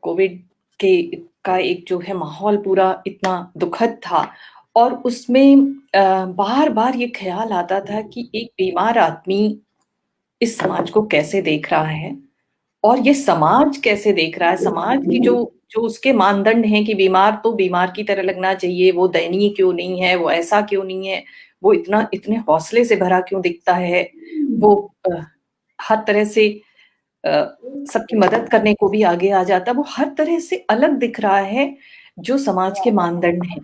कोविड के का एक जो है माहौल पूरा इतना दुखद था, और उसमें बार बार ये ख्याल आता था कि एक बीमार आदमी इस समाज को कैसे देख रहा है, और ये समाज कैसे देख रहा है। समाज की जो जो उसके मानदंड हैं कि बीमार तो बीमार की तरह लगना चाहिए, वो दयनीय क्यों नहीं है, वो ऐसा क्यों नहीं है, वो इतने हौसले से भरा क्यों दिखता है, वो हर तरह से सबकी मदद करने को भी आगे आ जाता, वो हर तरह से अलग दिख रहा है जो समाज के मानदंड हैं।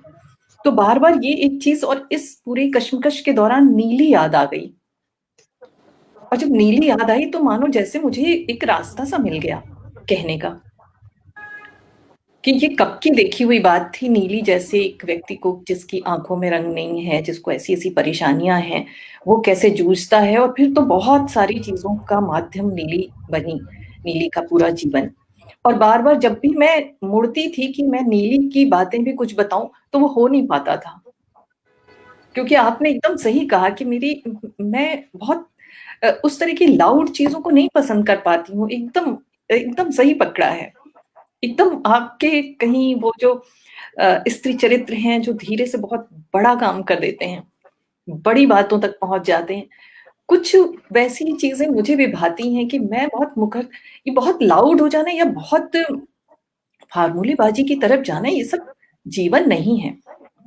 तो बार बार ये एक चीज, और इस पूरी कश्मकश के दौरान नीली याद आ गई। और जब नीली याद आई तो मानो जैसे मुझे एक रास्ता सा मिल गया कहने का, कि ये कब की देखी हुई बात थी। नीली जैसे एक व्यक्ति को जिसकी आंखों में रंग नहीं है, जिसको ऐसी ऐसी परेशानियां हैं, वो कैसे जूझता है, और फिर तो बहुत सारी चीजों का माध्यम नीली बनी, नीली का पूरा जीवन। और बार बार जब भी मैं मुड़ती थी कि मैं नीली की बातें भी कुछ बताऊं, तो वो हो नहीं पाता था, क्योंकि आपने एकदम सही कहा कि मैं बहुत उस तरह की लाउड चीजों को नहीं पसंद कर पाती हूँ। एकदम एकदम सही पकड़ा है, एकदम आपके कहीं वो जो स्त्री चरित्र हैं जो धीरे से बहुत बड़ा काम कर देते हैं, बड़ी बातों तक पहुंच जाते हैं। कुछ वैसी चीजें मुझे भी भाती हैं कि मैं बहुत मुखर, ये बहुत लाउड हो जाना या बहुत फार्मूलेबाजी की तरफ जाना, ये सब जीवन नहीं है।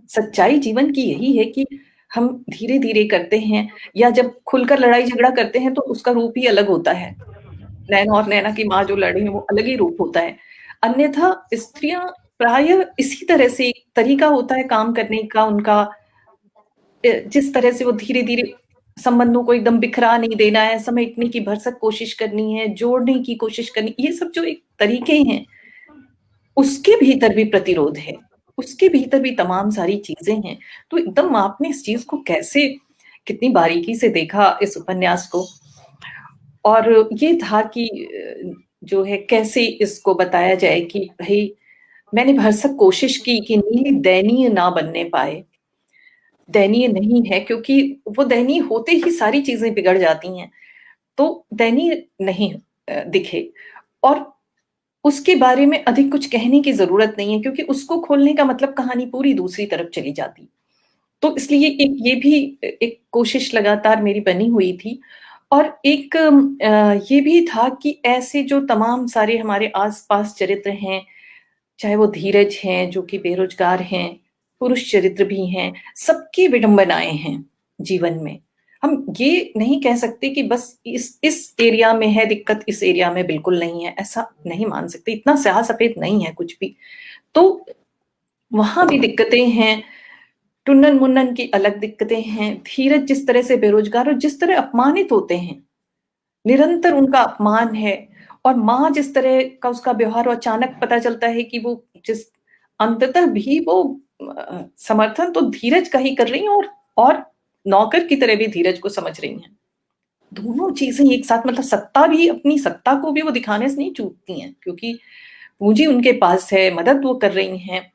सच्चाई जीवन की यही है कि हम धीरे धीरे करते हैं, या जब खुलकर लड़ाई झगड़ा करते हैं तो उसका रूप ही अलग होता है। नैना और नैना की माँ जो लड़ी है वो अलग ही रूप होता है। अन्यथा स्त्रियां प्रायः इसी तरह से एक तरीका होता है काम करने का उनका, जिस तरह से वो धीरे धीरे संबंधों को एकदम बिखरा नहीं देना है, समेटने की भरसक कोशिश करनी है, जोड़ने की कोशिश करनी, ये सब जो एक तरीके हैं, उसके भीतर भी प्रतिरोध है, उसके भीतर भी तमाम सारी चीजें हैं। तो एकदम आपने इस चीज को कैसे, कितनी बारीकी से देखा इस उपन्यास को। और ये था कि जो है कैसे इसको बताया जाए कि भाई मैंने भरसक कोशिश की कि नीली दयनीय ना बनने पाए। दयनीय नहीं है, क्योंकि वो दयनीय होते ही सारी चीजें बिगड़ जाती हैं, तो दयनीय नहीं दिखे। और उसके बारे में अधिक कुछ कहने की जरूरत नहीं है, क्योंकि उसको खोलने का मतलब कहानी पूरी दूसरी तरफ चली जाती। तो इसलिए एक ये भी एक कोशिश लगातार मेरी बनी हुई थी। और एक ये भी था कि ऐसे जो तमाम सारे हमारे आसपास चरित्र हैं, चाहे वो धीरज हैं जो कि बेरोजगार हैं, पुरुष चरित्र भी हैं, सबकी विडंबनाएं हैं जीवन में। हम ये नहीं कह सकते कि बस इस एरिया में है दिक्कत, इस एरिया में बिल्कुल नहीं है, ऐसा नहीं मान सकते, इतना स्याह सफेद नहीं है कुछ भी। तो वहां भी दिक्कतें हैं, टुन्नन मुन्नन की अलग दिक्कतें हैं, धीरज जिस तरह से बेरोजगार और जिस तरह अपमानित होते हैं, निरंतर उनका अपमान है, और माँ जिस तरह का उसका व्यवहार, और अचानक पता चलता है कि वो जिस अंततः भी वो समर्थन तो धीरज का ही कर रही हैं, और नौकर की तरह भी धीरज को समझ रही हैं। दोनों चीजें एक साथ, मतलब सत्ता भी, अपनी सत्ता को भी वो दिखाने से नहीं चूकती हैं, क्योंकि पूंजी उनके पास है, मदद वो कर रही हैं।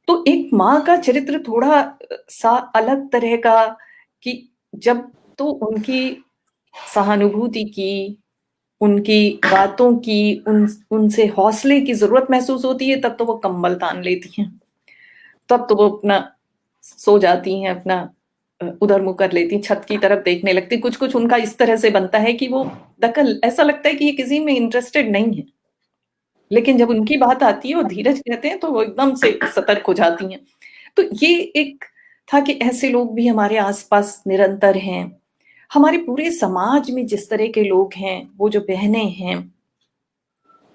तो एक माँ का चरित्र थोड़ा सा अलग तरह का, कि जब तो उनकी सहानुभूति की, उनकी बातों की, उनसे हौसले की जरूरत महसूस होती है, तब तो वो कंबल तान लेती हैं, तब तो वो अपना सो जाती हैं, अपना उधर मुंह कर लेती, छत की तरफ देखने लगती। कुछ कुछ उनका इस तरह से बनता है कि वो दखल, ऐसा लगता है कि ये किसी में इंटरेस्टेड नहीं है, लेकिन जब उनकी बात आती है और धीरज कहते हैं तो वो एकदम से सतर्क हो जाती हैं। तो ये एक था कि ऐसे लोग भी हमारे आसपास निरंतर हैं। हमारे पूरे समाज में जिस तरह के लोग हैं, वो जो बहनें हैं,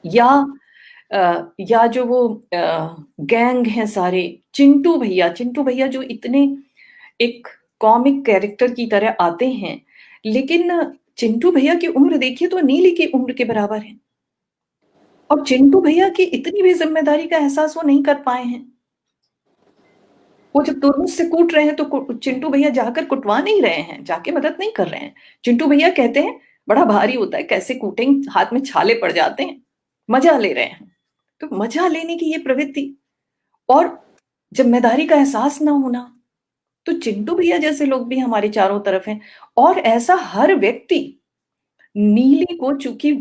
या जो वो गैंग हैं सारे, चिंटू भैया जो इतने एक कॉमिक कैरेक्टर की तरह आते हैं, लेकिन चिंटू भैया की उम्र देखिए तो नीली की उम्र के बराबर है, और चिंटू भैया की इतनी भी जिम्मेदारी का एहसास वो नहीं कर पाए हैं। वो जब तुरमुज से कूट रहे हैं तो चिंटू भैया जाकर कुटवा नहीं रहे हैं, जाके मदद नहीं कर रहे हैं। चिंटू भैया कहते हैं बड़ा भारी होता है, कैसे कूटेंगे, हाथ में छाले पड़ जाते हैं, मजा ले रहे हैं। तो मजा लेने की ये प्रवृत्ति और जिम्मेदारी का एहसास ना होना, तो चिंटू भैया जैसे लोग भी हमारे चारों तरफ हैं। और ऐसा हर व्यक्ति, नीली को चूंकि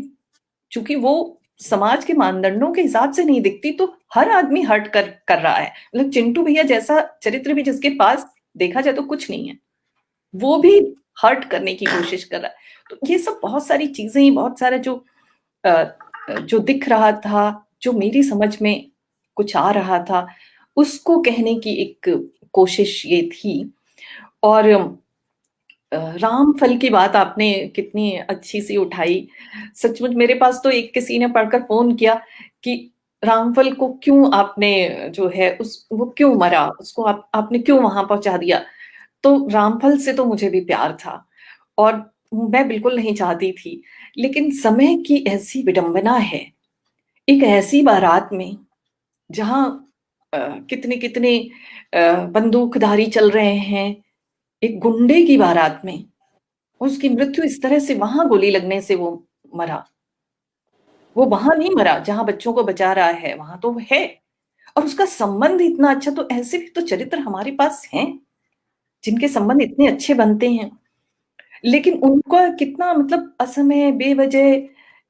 चूंकि वो समाज के मानदंडों के हिसाब से नहीं दिखती, तो हर आदमी हर्ट कर रहा है। मतलब चिंटू भैया जैसा चरित्र भी जिसके पास देखा जाए तो कुछ नहीं है, वो भी हर्ट करने की कोशिश कर रहा है। तो ये सब बहुत सारी चीजें, बहुत सारा जो दिख रहा था, जो मेरी समझ में कुछ आ रहा था, उसको कहने की एक कोशिश ये थी। और रामफल की बात आपने कितनी अच्छी सी उठाई। सचमुच मेरे पास तो एक किसी ने पढ़कर फोन किया कि रामफल को क्यों आपने जो है वो क्यों मरा, उसको आपने क्यों वहां पहुंचा दिया। तो रामफल से तो मुझे भी प्यार था और मैं बिल्कुल नहीं चाहती थी, लेकिन समय की ऐसी विडंबना है, एक ऐसी बारात में जहां कितने कितने बंदूकधारी चल रहे हैं, एक गुंडे की बारात में उसकी मृत्यु इस तरह से, वहां गोली लगने से वो मरा। वो वहां नहीं मरा जहां बच्चों को बचा रहा है, वहां तो है, और उसका संबंध इतना अच्छा। तो ऐसे भी तो चरित्र हमारे पास हैं जिनके संबंध इतने अच्छे बनते हैं, लेकिन उनका कितना, मतलब असमय, बेवजह,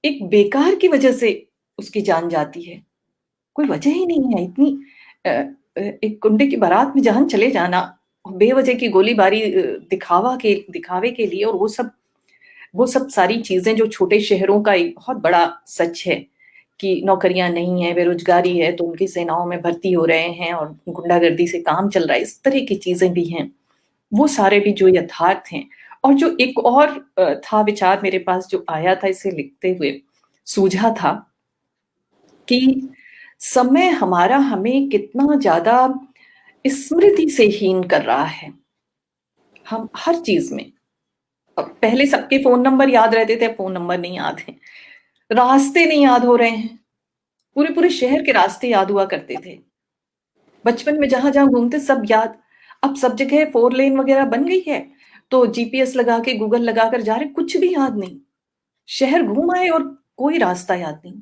एक बेकार की वजह से उसकी जान जाती है। कोई वजह ही नहीं है इतनी, एक गुंडे की बारात में जहां चले जाना, बेवजह की गोलीबारी, दिखावे के लिए। और वो सब सारी चीजें जो छोटे शहरों का एक बहुत बड़ा सच है कि नौकरियां नहीं है, बेरोजगारी है, तो उनकी सेनाओं में भर्ती हो रहे हैं और गुंडागर्दी से काम चल रहा है, इस तरह की चीजें भी हैं। वो सारे भी जो यथार्थ हैं। और जो एक और था विचार मेरे पास जो आया था इसे लिखते हुए, सूझा था कि समय हमारा हमें कितना ज्यादा स्मृति से हीन कर रहा है। हम हर चीज में, पहले सबके फोन नंबर याद रहते थे, फोन नंबर नहीं याद है, रास्ते नहीं याद हो रहे हैं, पूरे पूरे शहर के रास्ते याद हुआ करते थे। बचपन में जहां जहां घूमते सब याद। अब सब जगह 4 लेन वगैरह बन गई है, तो जीपीएस लगा के, गूगल लगा कर जा रहे, कुछ भी याद नहीं। शहर घूम आए और कोई रास्ता याद नहीं।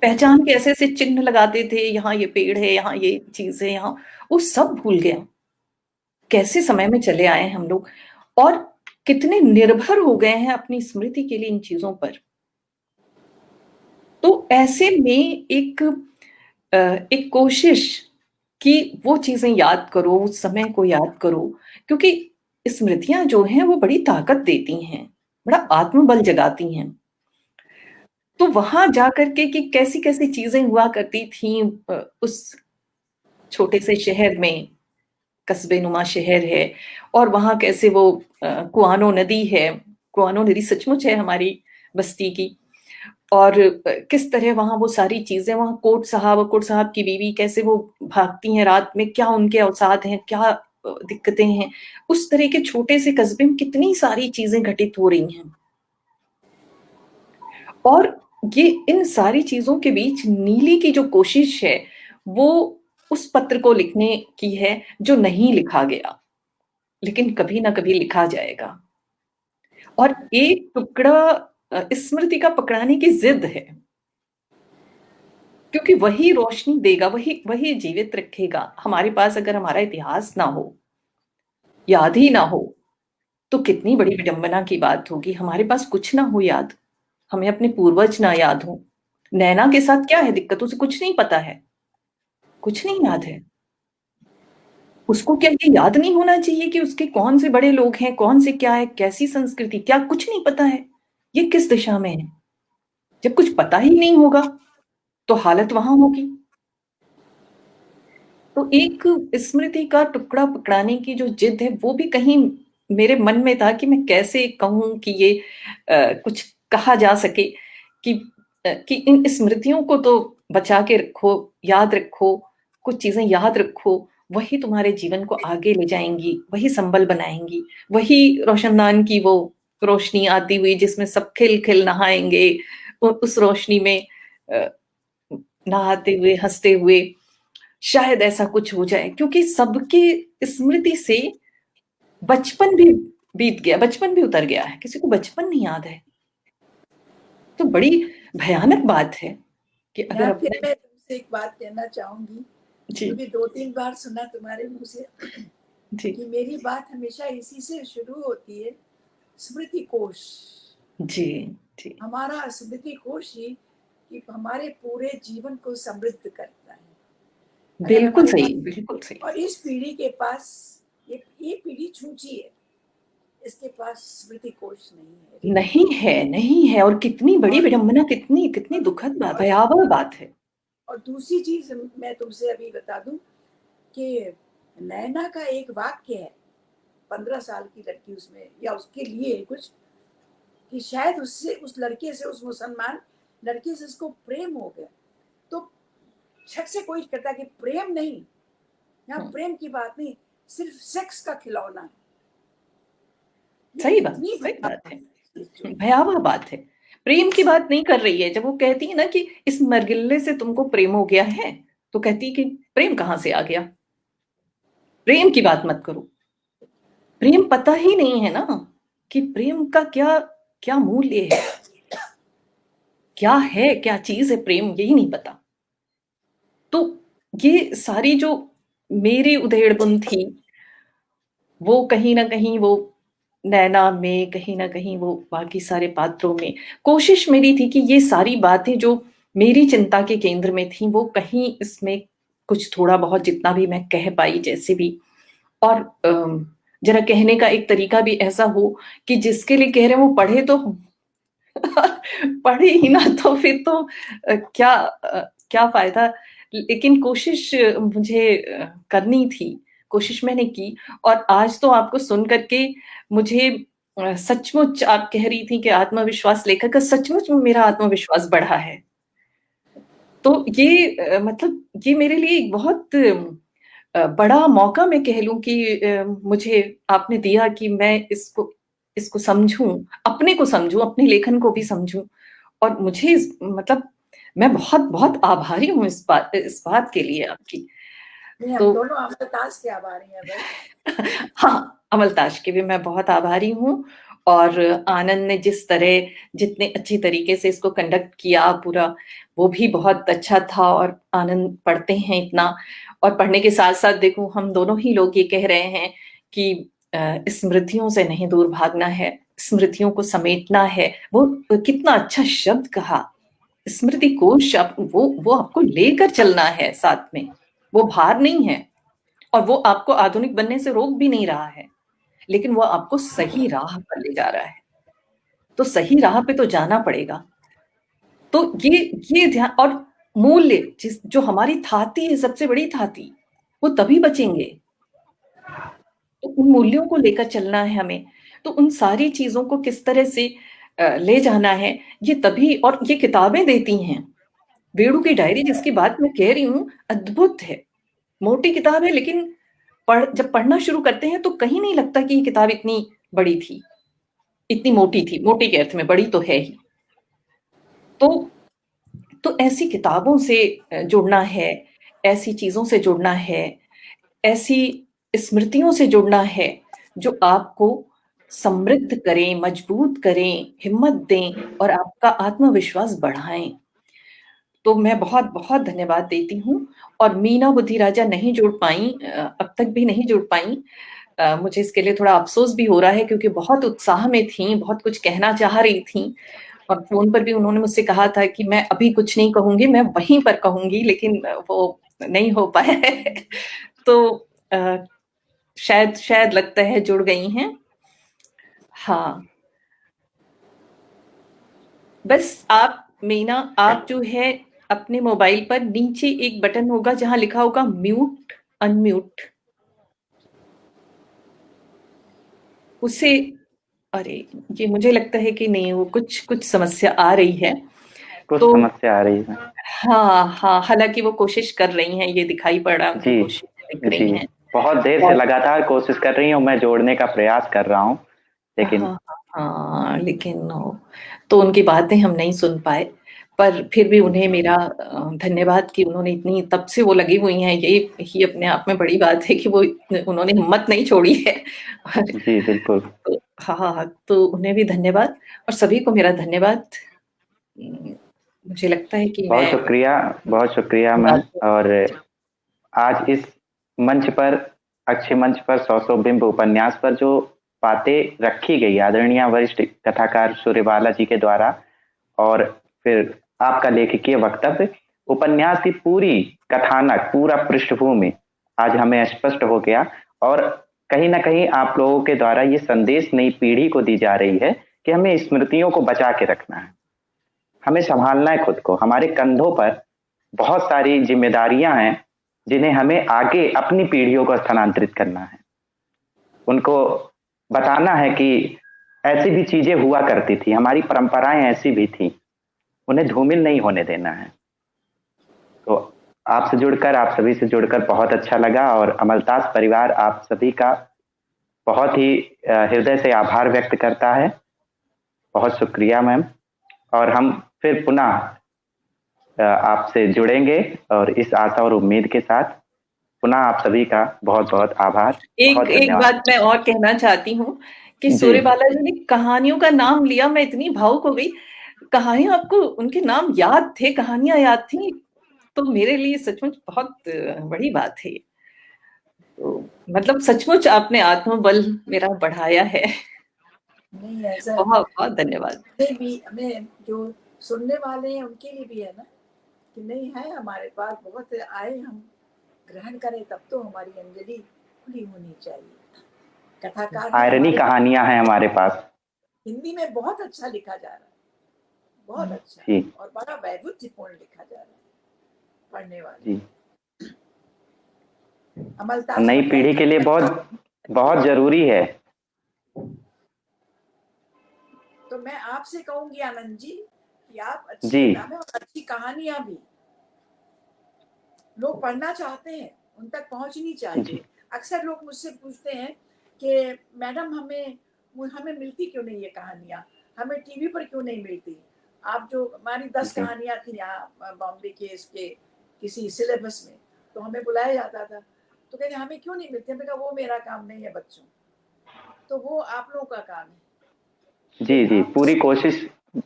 पहचान के ऐसे ऐसे चिन्ह लगाते थे, यहाँ ये पेड़ है, यहाँ ये चीज है, यहाँ, वो सब भूल गया। कैसे समय में चले आए हैं हम लोग, और कितने निर्भर हो गए हैं अपनी स्मृति के लिए इन चीजों पर। तो ऐसे में एक कोशिश कि वो चीजें याद करो, उस समय को याद करो, क्योंकि स्मृतियां जो हैं वो बड़ी ताकत देती हैं, बड़ा आत्मबल जगाती हैं। तो वहां जाकर के कि कैसी कैसी चीजें हुआ करती थी उस छोटे से शहर में, कस्बे नुमा शहर है, और वहाँ कैसे वो कुआनो नदी है, कुआनो नदी सचमुच है हमारी बस्ती की, और किस तरह वहाँ वो सारी चीजें, वहाँ कोट साहब की बीवी कैसे वो भागती हैं रात में, क्या उनके अवसाद हैं, क्या दिक्कतें हैं। उस तरह के छोटे से कस्बे में कितनी सारी चीजें घटित हो रही हैं, और ये इन सारी चीजों के बीच नीली की जो कोशिश है वो उस पत्र को लिखने की है जो नहीं लिखा गया, लेकिन कभी ना कभी लिखा जाएगा। और एक टुकड़ा स्मृति का पकड़ाने की जिद है, क्योंकि वही रोशनी देगा, वही वही जीवित रखेगा। हमारे पास अगर हमारा इतिहास ना हो, याद ही ना हो, तो कितनी बड़ी विडंबना की बात होगी। हमारे पास कुछ ना हो याद, हमें अपने पूर्वज ना याद हो। नैना के साथ क्या है दिक्कत, उसे कुछ नहीं पता है, कुछ नहीं याद है। उसको क्या ये याद नहीं होना चाहिए कि उसके कौन से बड़े लोग हैं, कौन से क्या है, कैसी संस्कृति, क्या कुछ नहीं पता है, ये किस दिशा में है। जब कुछ पता ही नहीं होगा तो हालत वहां होगी। तो एक स्मृति का टुकड़ा पकड़ाने की जो जिद है वो भी कहीं मेरे मन में था कि मैं कैसे कहूं कि ये कुछ कहा जा सके कि इन स्मृतियों को तो बचा के रखो, याद रखो, कुछ चीजें याद रखो, वही तुम्हारे जीवन को आगे ले जाएंगी, वही संबल बनाएंगी, वही रोशनदान की वो रोशनी आती हुई जिसमें सब खिल खिल नहाएंगे, उस रोशनी में नहाते हुए हंसते हुए शायद ऐसा कुछ हो जाए। क्योंकि सबकी स्मृति से बचपन भी बीत गया, बचपन भी उतर गया है, किसी को बचपन नहीं याद है। तो बड़ी भयानक बात है कि अगर फिर मैं तुमसे एक बात कहना चाहूंगी, क्योंकि 2-3 बार सुना तुम्हारे मुंह से कि मेरी बात हमेशा इसी से शुरू होती है, स्मृति कोश। जी हमारा स्मृति कोश ही कि हमारे पूरे जीवन को समृद्ध करता है। बिल्कुल सही, बिल्कुल सही। और इस पीढ़ी के पास ये पीढ़ी छूची है, इसके पास स्मृति कोश नहीं है। और कितनी बड़ी विडंबना, कितनी दुखद बात, भयावह बात है। और दूसरी चीज मैं तुमसे अभी बता दूं कि नैना का एक वाक्य है, 15 साल की लड़की उसमें, या उसके लिए कुछ, कि शायद उससे, उस लड़के से, उस मुसलमान लड़के से उसको प्रेम हो गया। तो शक से कोई कहता कि प्रेम नहीं, यहाँ प्रेम की बात नहीं, सिर्फ सेक्स का खिलौना है। सही बात है, भयावह बात है। प्रेम की बात नहीं कर रही है। जब वो कहती है ना कि इस मरगिल्ले से तुमको प्रेम हो गया है, तो कहती है कि प्रेम कहां से आ गया, प्रेम की बात मत करो। प्रेम पता ही नहीं है ना कि प्रेम का क्या क्या मूल्य है, क्या चीज है प्रेम, यही नहीं पता। तो ये सारी जो मेरी उधेड़बुन थी वो कहीं ना कहीं वो नैना में, कहीं ना कहीं वो बाकी सारे पात्रों में, कोशिश मेरी थी कि ये सारी बातें जो मेरी चिंता के केंद्र में थी वो कहीं इसमें कुछ थोड़ा बहुत जितना भी मैं कह पाई जैसे भी, और जरा कहने का एक तरीका भी ऐसा हो कि जिसके लिए कह रहे हैं वो पढ़े तो पढ़े ही ना, तो फिर तो क्या फायदा। लेकिन कोशिश मुझे करनी थी, कोशिश मैंने की। और आज तो आपको सुन करके मुझे सचमुच, आप कह रही थी कि आत्मविश्वास लेखक का, सचमुच मेरा आत्मविश्वास बढ़ा है। तो ये मतलब ये मेरे लिए एक बहुत बड़ा मौका मैं कह लूं कि मुझे आपने दिया कि मैं इसको समझूं, अपने को समझूं, अपने लेखन को भी समझूं। और मुझे मतलब मैं बहुत बहुत आभारी हूँ इस बात के लिए आपकी। तो दोनों अमलताज के आभारी हैं भाई। हाँ, अमलताज के भी मैं बहुत आभारी हूँ। और आनंद ने जिस तरह, जितने अच्छी तरीके से इसको कंडक्ट किया पूरा, वो भी बहुत अच्छा था। और आनंद पढ़ते हैं इतना, और पढ़ने के साथ साथ देखो हम दोनों ही लोग ये कह रहे हैं कि स्मृतियों से नहीं दूर भागना है, स्मृतियों को समेटना है। वो कितना अच्छा शब्द कहा, स्मृति कोश। वो आपको लेकर चलना है साथ में, वो भार नहीं है। और वो आपको आधुनिक बनने से रोक भी नहीं रहा है, लेकिन वो आपको सही राह पर ले जा रहा है। तो सही राह पे तो जाना पड़ेगा। तो ये ध्यान, और मूल्य जो हमारी थाती है, सबसे बड़ी थाती, वो तभी बचेंगे तो उन मूल्यों को लेकर चलना है हमें। तो उन सारी चीजों को किस तरह से ले जाना है, ये तभी, और ये किताबें देती हैं। वेणु की डायरी जिसकी बात मैं कह रही हूँ, अद्भुत है। मोटी किताब है, लेकिन जब पढ़ना शुरू करते हैं तो कहीं नहीं लगता कि ये किताब इतनी बड़ी थी, इतनी मोटी थी। मोटी के अर्थ में, बड़ी तो है ही। तो ऐसी किताबों से जुड़ना है, ऐसी चीजों से जुड़ना है, ऐसी स्मृतियों से जुड़ना है जो आपको समृद्ध करें, मजबूत करें, हिम्मत दें और आपका आत्मविश्वास बढ़ाएं। तो मैं बहुत बहुत धन्यवाद देती हूँ। और मीना बुद्धिराजा नहीं जुड़ पाई, अब तक भी नहीं जुड़ पाई। मुझे इसके लिए थोड़ा अफसोस भी हो रहा है, क्योंकि बहुत उत्साह में थी, बहुत कुछ कहना चाह रही थी। और फोन पर भी उन्होंने मुझसे कहा था कि मैं अभी कुछ नहीं कहूंगी, मैं वहीं पर कहूंगी, लेकिन वो नहीं हो पाया है। तो शायद लगता है जुड़ गई हैं। हाँ, बस आप मीना, आप जो है अपने मोबाइल पर नीचे एक बटन होगा जहां लिखा होगा म्यूट अनम्यूट, उसे, अरे ये मुझे लगता है कि नहीं, वो कुछ समस्या आ रही है। कुछ तो समस्या आ रही है। हाँ हाँ, हालांकि वो कोशिश कर रही हैं, ये दिखाई पड़ रहा है, उनकी जी कोशिश दिख जी, रही हैं। बहुत देर से और लगातार कोशिश कर रही हूँ, मैं जोड़ने का प्रयास कर रहा हूँ, लेकिन हाँ हाँ, लेकिन तो उनकी बातें हम नहीं सुन पाए। पर फिर भी उन्हें मेरा धन्यवाद कि उन्होंने इतनी, तब से वो लगी हुई हैं। ये ही अपने आप में बड़ी बात है कि वो उन्होंने हिम्मत नहीं छोड़ी है। और जी बिल्कुल। तो हाँ, तो उन्हें भी धन्यवाद और सभी को मेरा धन्यवाद। मुझे लगता है कि मैं बहुत शुक्रिया मैम। और आज इस मंच पर, अक्षय मंच पर, सौ सौ बिंब उपन्यास पर जो बातें रखी गई आदरणीय वरिष्ठ कथाकार सूर्यबाला जी के द्वारा, और फिर आपका लेखकीय वक्तव्य, उपन्यास की पूरी कथानक, पूरा पृष्ठभूमि आज हमें स्पष्ट हो गया। और कहीं ना कहीं आप लोगों के द्वारा ये संदेश नई पीढ़ी को दी जा रही है कि हमें स्मृतियों को बचा के रखना है, हमें संभालना है खुद को। हमारे कंधों पर बहुत सारी जिम्मेदारियां हैं जिन्हें हमें आगे अपनी पीढ़ियों को स्थानांतरित करना है। उनको बताना है कि ऐसी भी चीजें हुआ करती थी, हमारी परंपराएं ऐसी भी थी, उन्हें धूमिल नहीं होने देना है। तो आपसे जुड़कर, आप सभी से जुड़कर बहुत अच्छा लगा। और अमलतास परिवार आप सभी का बहुत ही हृदय से आभार व्यक्त करता है। बहुत शुक्रिया मैम। और हम फिर पुनः आपसे जुड़ेंगे, और इस आशा और उम्मीद के साथ पुनः आप सभी का बहुत बहुत आभार। बहुत एक धन्यवाद। बात मैं और कहना चाहती हूँ कि जी सूर्यबाला जी ने कहानियों का नाम लिया, मैं इतनी भावुक हो गई। कहानियां, आपको उनके नाम याद थे, कहानियां याद थी, तो मेरे लिए सचमुच बहुत बड़ी बात है। तो मतलब सचमुच आपने आत्मबल मेरा बढ़ाया है। नहीं ऐसा बहुत बहुत धन्यवाद। हमें भी, हमें जो सुनने वाले हैं उनके लिए भी है ना, कि नहीं है हमारे पास बहुत आए, हम ग्रहण करें, तब तो हमारी अंजलि खुली होनी चाहिए। कथाकार है आयरनी हमारे, कहानियां हैं हमारे पास। हिंदी में बहुत अच्छा लिखा जा रहा है, बहुत अच्छा, जी और बड़ा वैविध्यपूर्ण लिखा जा रहा है पढ़ने वाले। जी, अमलतास नई बढ़िया पीढ़ी के लिए बहुत बहुत जरूरी है। तो मैं आपसे कहूंगी आनंद जी कि आप अच्छी जी किताबें और अच्छी कहानियां भी लोग पढ़ना चाहते हैं, उन तक पहुंचनी जी चाहिए। अक्सर लोग मुझसे पूछते हैं कि मैडम हमें हमें मिलती क्यों नहीं ये कहानियां, हमें टीवी पर क्यों नहीं मिलती। आप जो हमारी 10 जी कहानियां थी यहाँ बॉम्बे के इसके किसी सिलेबस में, तो हमें बुलाया जाता था, तो कहते हमें क्यों नहीं मिलती। हमें कहा वो मेरा काम नहीं है बच्चों, तो वो आप लोगों का काम है जी कि जी, आप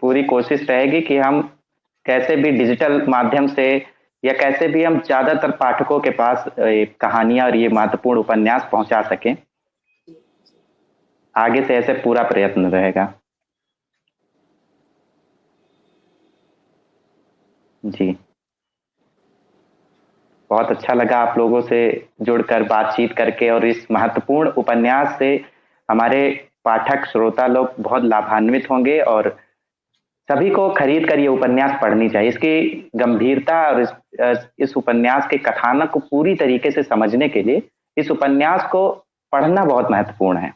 पूरी कोशिश रहेगी कि हम कैसे भी डिजिटल माध्यम से, या कैसे भी हम ज्यादातर पाठकों के पास कहानियां और ये महत्वपूर्ण उपन्यास पहुंचा सकें। आगे से ऐसे पूरा प्रयत्न रहेगा। जी, बहुत अच्छा लगा आप लोगों से जुड़कर, बातचीत करके, और इस महत्वपूर्ण उपन्यास से हमारे पाठक श्रोता लोग बहुत लाभान्वित होंगे। और सभी को खरीद कर ये उपन्यास पढ़नी चाहिए। इसकी गंभीरता और इस उपन्यास के कथानक को पूरी तरीके से समझने के लिए इस उपन्यास को पढ़ना बहुत महत्वपूर्ण है।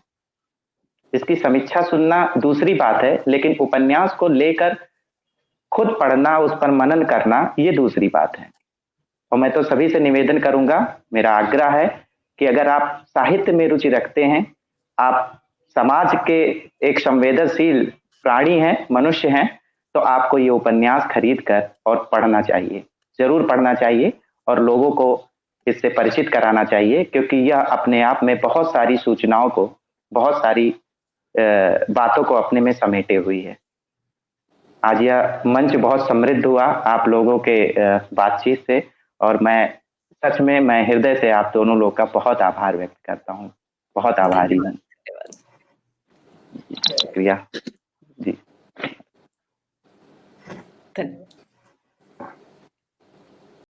इसकी समीक्षा सुनना दूसरी बात है, लेकिन उपन्यास को लेकर खुद पढ़ना, उस पर मनन करना, ये दूसरी बात है। और मैं तो सभी से निवेदन करूंगा, मेरा आग्रह है कि अगर आप साहित्य में रुचि रखते हैं, आप समाज के एक संवेदनशील प्राणी हैं, मनुष्य हैं, तो आपको ये उपन्यास खरीद कर और पढ़ना चाहिए, जरूर पढ़ना चाहिए और लोगों को इससे परिचित कराना चाहिए, क्योंकि यह अपने आप में बहुत सारी सूचनाओं को, बहुत सारी बातों को अपने में समेटे हुई है। आज यह मंच बहुत समृद्ध हुआ आप लोगों के बातचीत से, और मैं सच में मैं हृदय से आप दोनों लोग का बहुत आभार व्यक्त करता हूँ। बहुत आभारी हूँ। शुक्रिया जी। धन्यवाद।